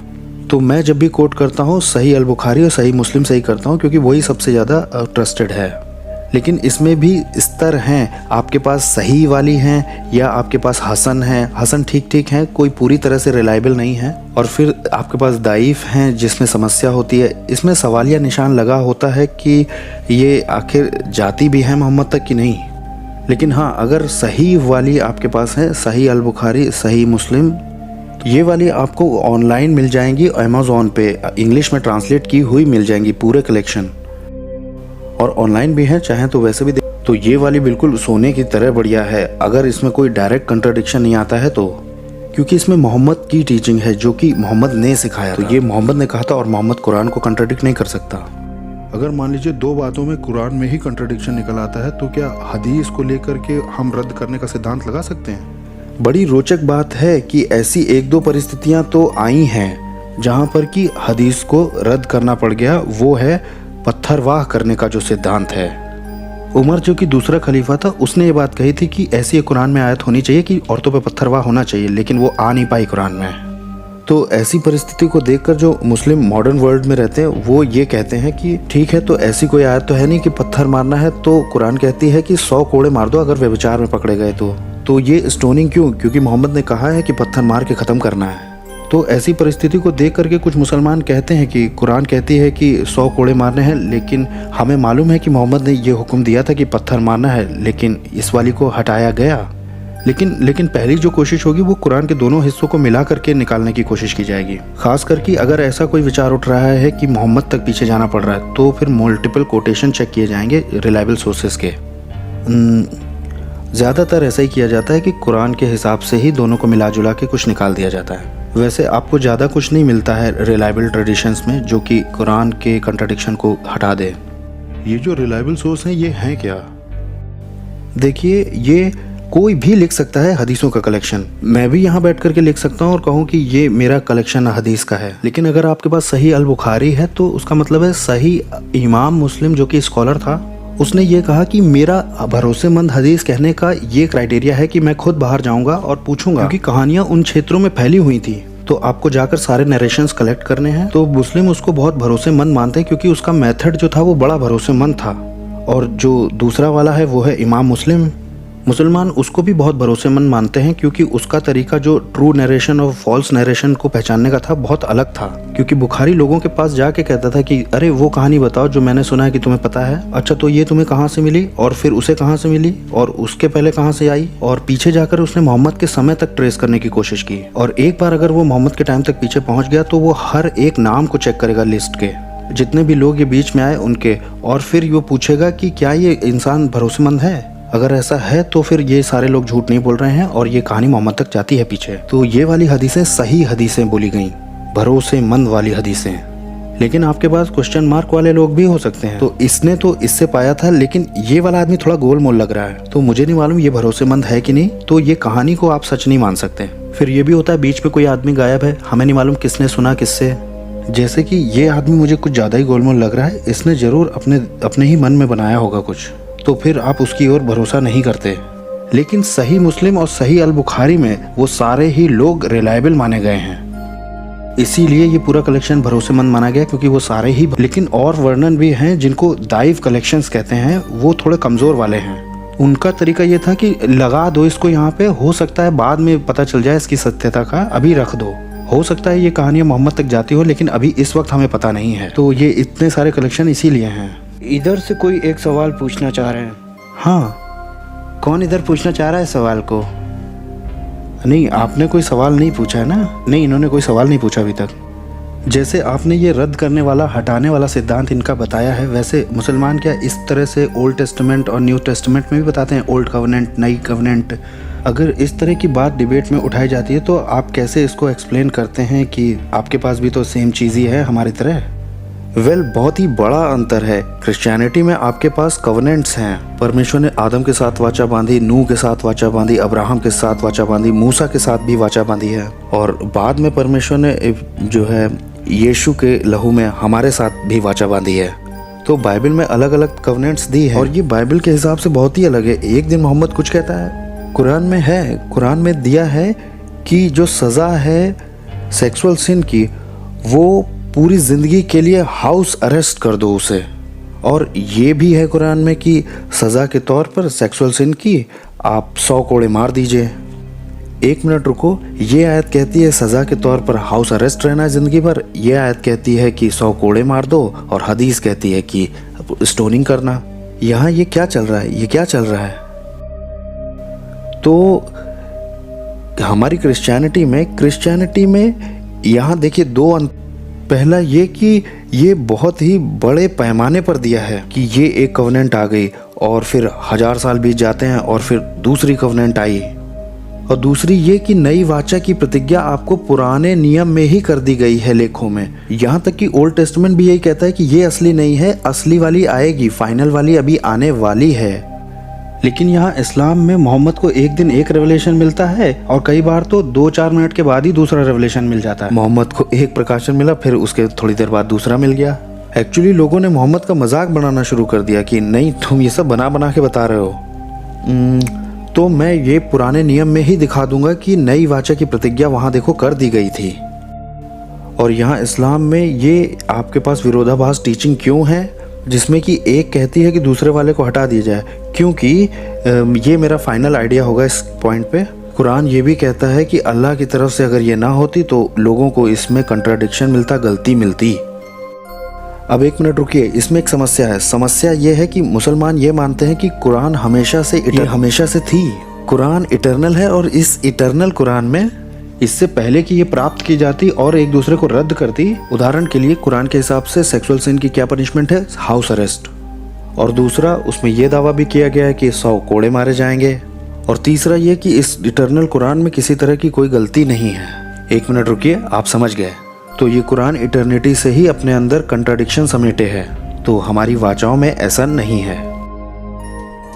Speaker 1: तो मैं जब भी कोट करता हूँ सही अल बुखारी और सही मुस्लिम से ही करता हूँ, क्योंकि वही सबसे ज़्यादा ट्रस्टेड है। लेकिन इसमें भी स्तर हैं, आपके पास सही वाली हैं या आपके पास हसन है। हसन ठीक ठीक है, कोई पूरी तरह से रिलायबल नहीं है, और फिर आपके पास दाइफ हैं जिसमें समस्या होती है। इसमें सवालिया निशान लगा होता है कि ये आखिर जाती भी है मोहम्मद तक कि नहीं। लेकिन हाँ, अगर सही वाली आपके पास है, सही अल बुखारी, सही मुस्लिम, ये वाली आपको ऑनलाइन मिल जाएंगी अमेज़ॉन पे, इंग्लिश में ट्रांसलेट की हुई मिल जाएंगी पूरे कलेक्शन, और ऑनलाइन भी है, चाहे तो वैसे भी तो ये वाली बिल्कुल सोने की तरह बढ़िया है, अगर इसमें कोई डायरेक्ट कंट्राडिक्शन नहीं आता है तो, क्योंकि इसमें मोहम्मद की टीचिंग है जो कि मोहम्मद ने सिखाया। तो ये मोहम्मद ने कहा था और मोहम्मद कुरान को कंट्राडिक्ट नहीं कर सकता।
Speaker 3: अगर मान लीजिए दो बातों में कुरान में ही कंट्राडिक्शन निकल आता है तो क्या हदीस को लेकर के हम रद्द करने का सिद्धांत लगा सकते हैं?
Speaker 1: बड़ी रोचक बात है कि ऐसी एक दो परिस्थितियां तो आई हैं जहां पर कि हदीस को रद्द करना पड़ गया। वो है पत्थरवाह करने का जो सिद्धांत है। उमर जो कि दूसरा खलीफा था, उसने ये बात कही थी कि ऐसी एक कुरान में आयत होनी चाहिए कि औरतों पे पत्थरवाह होना चाहिए, लेकिन वो आ नहीं पाई कुरान में। तो ऐसी परिस्थिति को देखकर जो मुस्लिम मॉडर्न वर्ल्ड में रहते हैं वो ये कहते हैं कि ठीक है, तो ऐसी कोई आयत तो है नहीं कि पत्थर मारना है, तो कुरान कहती है कि 100 कोड़े मार दो अगर व्यभिचार में पकड़े गए तो ये स्टोनिंग क्यों? क्योंकि मोहम्मद ने कहा है कि पत्थर मार के ख़त्म करना है। तो ऐसी परिस्थिति को देख करके कुछ मुसलमान कहते हैं कि कुरान कहती है कि 100 कोड़े मारने हैं, लेकिन हमें मालूम है कि मोहम्मद ने ये हुक्म दिया था कि पत्थर मारना है, लेकिन इस वाली को हटाया गया। लेकिन पहली जो कोशिश होगी वो कुरान के दोनों हिस्सों को मिला करके निकालने की कोशिश की जाएगी। खास करके अगर ऐसा कोई विचार उठ रहा है कि मोहम्मद तक पीछे जाना पड़ रहा है, तो फिर मल्टीपल कोटेशन चेक किए जाएंगे रिलायबल सोर्सेज के। ज़्यादातर ऐसा ही किया जाता है कि कुरान के हिसाब से ही दोनों को मिला जुला के कुछ निकाल दिया जाता है। वैसे आपको ज़्यादा कुछ नहीं मिलता है रिलायबल ट्रेडिशंस में जो कि कुरान के कंट्राडिक्शन को हटा दे।
Speaker 3: ये जो रिलायबल सोर्स हैं ये हैं क्या?
Speaker 1: देखिए, ये कोई भी लिख सकता है हदीसों का कलेक्शन। मैं भी यहाँ बैठ करके लिख सकता हूँ और कहूँ कि ये मेरा कलेक्शन हदीस का है, लेकिन अगर आपके पास सही अल बुखारी है तो उसका मतलब है सही इमाम मुस्लिम जो कि स्कॉलर था, उसने ये कहा कि मेरा भरोसेमंद हदीस कहने का ये क्राइटेरिया है कि मैं खुद बाहर जाऊंगा और पूछूंगा, क्योंकि कहानियां उन क्षेत्रों में फैली हुई थी, तो आपको जाकर सारे नरेशंस कलेक्ट करने हैं। तो मुस्लिम उसको बहुत भरोसेमंद मानते हैं क्योंकि उसका मेथड जो था वो बड़ा भरोसेमंद था। और जो दूसरा वाला है वो है इमाम मुस्लिम, मुसलमान उसको भी बहुत भरोसेमंद मानते हैं क्योंकि उसका तरीका जो ट्रू नरेशन और फॉल्स नरेशन को पहचानने का था बहुत अलग था। क्योंकि बुखारी लोगों के पास जाके कहता था कि अरे वो कहानी बताओ जो मैंने सुना है कि तुम्हें पता है, अच्छा तो ये तुम्हें कहाँ से मिली, और फिर उसे कहाँ से मिली, और उसके पहले कहाँ से आई, और पीछे जाकर उसने मोहम्मद के समय तक ट्रेस करने की कोशिश की। और एक बार अगर वो मोहम्मद के टाइम तक पीछे पहुंच गया तो वो हर एक नाम को चेक करेगा, लिस्ट के जितने भी लोग ये बीच में आए उनके, और फिर वो पूछेगा कि क्या ये इंसान भरोसेमंद है। अगर ऐसा है तो फिर ये सारे लोग झूठ नहीं बोल रहे हैं और ये कहानी मोहम्मद तक जाती है पीछे। तो ये वाली हदीसें सही हदीसें बोली गई, भरोसेमंद वाली हदीसें। लेकिन आपके पास क्वेश्चन मार्क वाले लोग भी हो सकते हैं, तो इसने तो इससे पाया था, लेकिन ये वाला आदमी थोड़ा गोल मोल लग रहा है, तो मुझे नहीं मालूम ये भरोसेमंद है कि नहीं, तो ये कहानी को आप सच नहीं मान सकते। फिर ये भी होता है बीच में कोई आदमी गायब है, हमें नहीं मालूम किसने सुना किससे। जैसे कि ये आदमी मुझे कुछ ज़्यादा ही गोलमोल लग रहा है, इसने ज़रूर अपने ही मन में बनाया होगा कुछ, तो फिर आप उसकी ओर भरोसा नहीं करते। लेकिन सही मुस्लिम और सही अल बुखारी में वो सारे ही लोग रिलायबल माने गए हैं, इसीलिए ये पूरा कलेक्शन भरोसेमंद माना गया क्योंकि वो सारे ही। लेकिन और वर्णन भी हैं जिनको दाइफ कलेक्शंस कहते हैं, वो थोड़े कमज़ोर वाले हैं। उनका तरीका ये था कि लगा दो इसको यहाँ पे, हो सकता है बाद में पता चल जाए इसकी सत्यता का, अभी रख दो, हो सकता है ये कहानियाँ मोहम्मद तक जाती हो, लेकिन अभी इस वक्त हमें पता नहीं है। तो ये इतने सारे कलेक्शन इसीलिए हैं।
Speaker 2: इधर से कोई एक सवाल पूछना चाह रहे हैं।
Speaker 1: हाँ,
Speaker 2: कौन इधर पूछना चाह रहा है सवाल को?
Speaker 1: नहीं, आपने कोई सवाल नहीं पूछा है ना? नहीं, इन्होंने कोई सवाल नहीं पूछा अभी तक। जैसे आपने ये रद्द करने वाला हटाने वाला सिद्धांत इनका बताया है, वैसे मुसलमान क्या इस तरह से ओल्ड टेस्टामेंट और न्यू टेस्टामेंट में भी बताते हैं ओल्ड कवनेंट नई कवनेंट? अगर इस तरह की बात डिबेट में उठाई जाती है तो आप कैसे इसको एक्सप्लेन करते हैं कि आपके पास भी तो सेम चीज़ ही है हमारी तरह? बहुत ही बड़ा अंतर है। क्रिश्चियनिटी में आपके पास कवनेंट्स हैं, परमेश्वर ने आदम के साथ वाचा बांधी, नूह के साथ वाचा बांधी, अब्राहम के साथ वाचा बांधी, मूसा के साथ भी वाचा बांधी है, और बाद में परमेश्वर ने जो है यीशु के लहू में हमारे साथ भी वाचा बांधी है। तो बाइबल में अलग अलग कवनेंट्स दी है और ये बाइबल के हिसाब से बहुत ही अलग है। एक दिन मोहम्मद कुछ कहता है, कुरान में है, कुरान में दिया है कि जो सज़ा है सेक्सुअल सिन की वो पूरी ज़िंदगी के लिए हाउस अरेस्ट कर दो उसे, और ये भी है कुरान में कि सज़ा के तौर पर सेक्सुअल सिन की आप 100 कोड़े मार दीजिए। 1 मिनट रुको, ये आयत कहती है सज़ा के तौर पर हाउस अरेस्ट रहना है ज़िंदगी भर, ये आयत कहती है कि 100 कोड़े मार दो, और हदीस कहती है कि स्टोनिंग करना। यहाँ ये क्या चल रहा है, ये क्या चल रहा है? तो हमारी क्रिश्चियनिटी में यहाँ देखिए 2 अंत। पहला ये कि ये बहुत ही बड़े पैमाने पर दिया है कि ये एक कवनेंट आ गई और फिर 1000 साल बीत जाते हैं और फिर दूसरी कवनेंट आई, और दूसरी ये कि नई वाचा की प्रतिज्ञा आपको पुराने नियम में ही कर दी गई है लेखों में। यहाँ तक कि ओल्ड टेस्टमेंट भी यही कहता है कि ये असली नहीं है, असली वाली आएगी, फाइनल वाली अभी आने वाली है। लेकिन यहाँ इस्लाम में मोहम्मद को एक दिन एक रेवलेशन मिलता है और कई बार तो 2-4 मिनट के बाद ही दूसरा रेवलेशन मिल जाता है। मोहम्मद को एक प्रकाशन मिला, फिर उसके थोड़ी देर बाद दूसरा मिल गया। एक्चुअली लोगों ने मोहम्मद का मजाक बनाना शुरू कर दिया कि नहीं तुम ये सब बना के बता रहे हो। तो मैं ये पुराने नियम में ही दिखा दूंगा कि नई वाचा की प्रतिज्ञा वहाँ देखो कर दी गई थी। और यहाँ इस्लाम में ये आपके पास विरोधाभास टीचिंग क्यों है, जिसमें कि एक कहती है कि दूसरे वाले को हटा दिया जाए, क्योंकि ये मेरा फाइनल आइडिया होगा इस पॉइंट पे। कुरान ये भी कहता है कि अल्लाह की तरफ से अगर ये ना होती तो लोगों को इसमें कंट्राडिक्शन मिलता, गलती मिलती। अब 1 मिनट रुकिए, इसमें एक समस्या है। समस्या ये है कि मुसलमान ये मानते हैं कि कुरान हमेशा से थी, कुरान इटर्नल है, और इस इटर्नल कुरान में इससे पहले कि ये प्राप्त की जाती और एक दूसरे को रद्द करती। उदाहरण के लिए कुरान के हिसाब से सेक्सुअल सिन की क्या पनिशमेंट है? House arrest. और दूसरा, उसमें यह दावा भी किया गया है कि 100 कोड़े मारे जाएंगे। और तीसरा ये कि इस इटर्नल कुरान में किसी तरह की कोई गलती नहीं है। 1 मिनट रुकिए, आप समझ गए। तो ये कुरान इटर्निटी से ही अपने अंदर कंट्राडिक्शन समेटे है, तो हमारी वाचाओं में ऐसा नहीं है।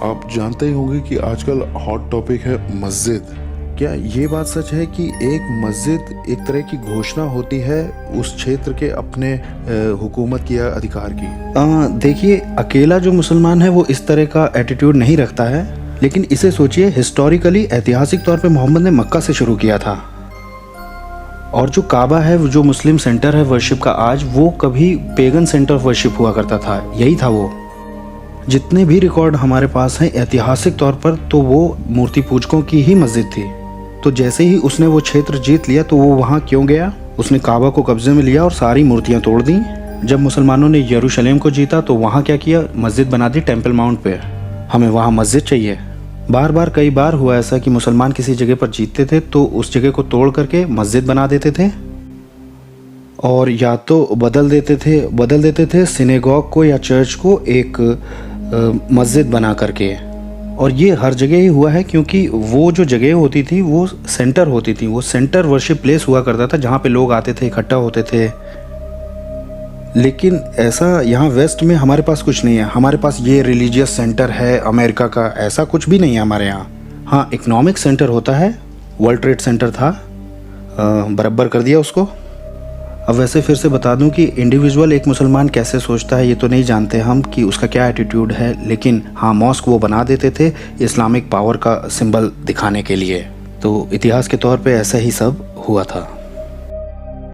Speaker 3: आप जानते ही होंगे कि आजकल हॉट टॉपिक है मस्जिद।
Speaker 1: क्या ये बात सच है कि एक मस्जिद एक तरह की घोषणा होती है उस क्षेत्र के अपने हुकूमत की या अधिकार की? देखिए, अकेला जो मुसलमान है वो इस तरह का एटीट्यूड नहीं रखता है, लेकिन इसे सोचिए, हिस्टोरिकली ऐतिहासिक तौर पे मोहम्मद ने मक्का से शुरू किया था, और जो काबा है, जो मुस्लिम सेंटर है वर्शिप का आज, वो कभी पेगन सेंटर ऑफ वर्शिप हुआ करता था। यही था वो। जितने भी रिकॉर्ड हमारे पास हैं ऐतिहासिक तौर पर, तो वो मूर्ति पूजकों की ही मस्जिद थी। तो जैसे ही उसने वो क्षेत्र जीत लिया तो वो वहाँ क्यों गया? उसने काबा को कब्जे में लिया और सारी मूर्तियाँ तोड़ दी। जब मुसलमानों ने यरूशलेम को जीता तो वहाँ क्या किया? मस्जिद बना दी टेम्पल माउंट पे। हमें वहाँ मस्जिद चाहिए। कई बार हुआ ऐसा कि मुसलमान किसी जगह पर जीतते थे तो उस जगह को तोड़ करके मस्जिद बना देते थे, और या तो बदल देते थे सिनेगॉग को या चर्च को एक मस्जिद बना करके। और ये हर जगह ही हुआ है, क्योंकि वो जो जगह होती थी वो सेंटर होती थी, वो सेंटर वर्शिप प्लेस हुआ करता था जहाँ पे लोग आते थे, इकट्ठा होते थे। लेकिन ऐसा यहाँ वेस्ट में हमारे पास कुछ नहीं है। हमारे पास ये रिलीजियस सेंटर है अमेरिका का, ऐसा कुछ भी नहीं है हमारे यहाँ। हाँ, इकोनॉमिक सेंटर होता है, वर्ल्ड ट्रेड सेंटर था, बराबर कर दिया उसको। अब वैसे फिर से बता दूं कि इंडिविजुअल एक मुसलमान कैसे सोचता है ये तो नहीं जानते हम कि उसका क्या एटीट्यूड है, लेकिन हाँ, मॉस्क वो बना देते थे इस्लामिक पावर का सिंबल दिखाने के लिए। तो इतिहास के तौर पे ऐसा ही सब हुआ था।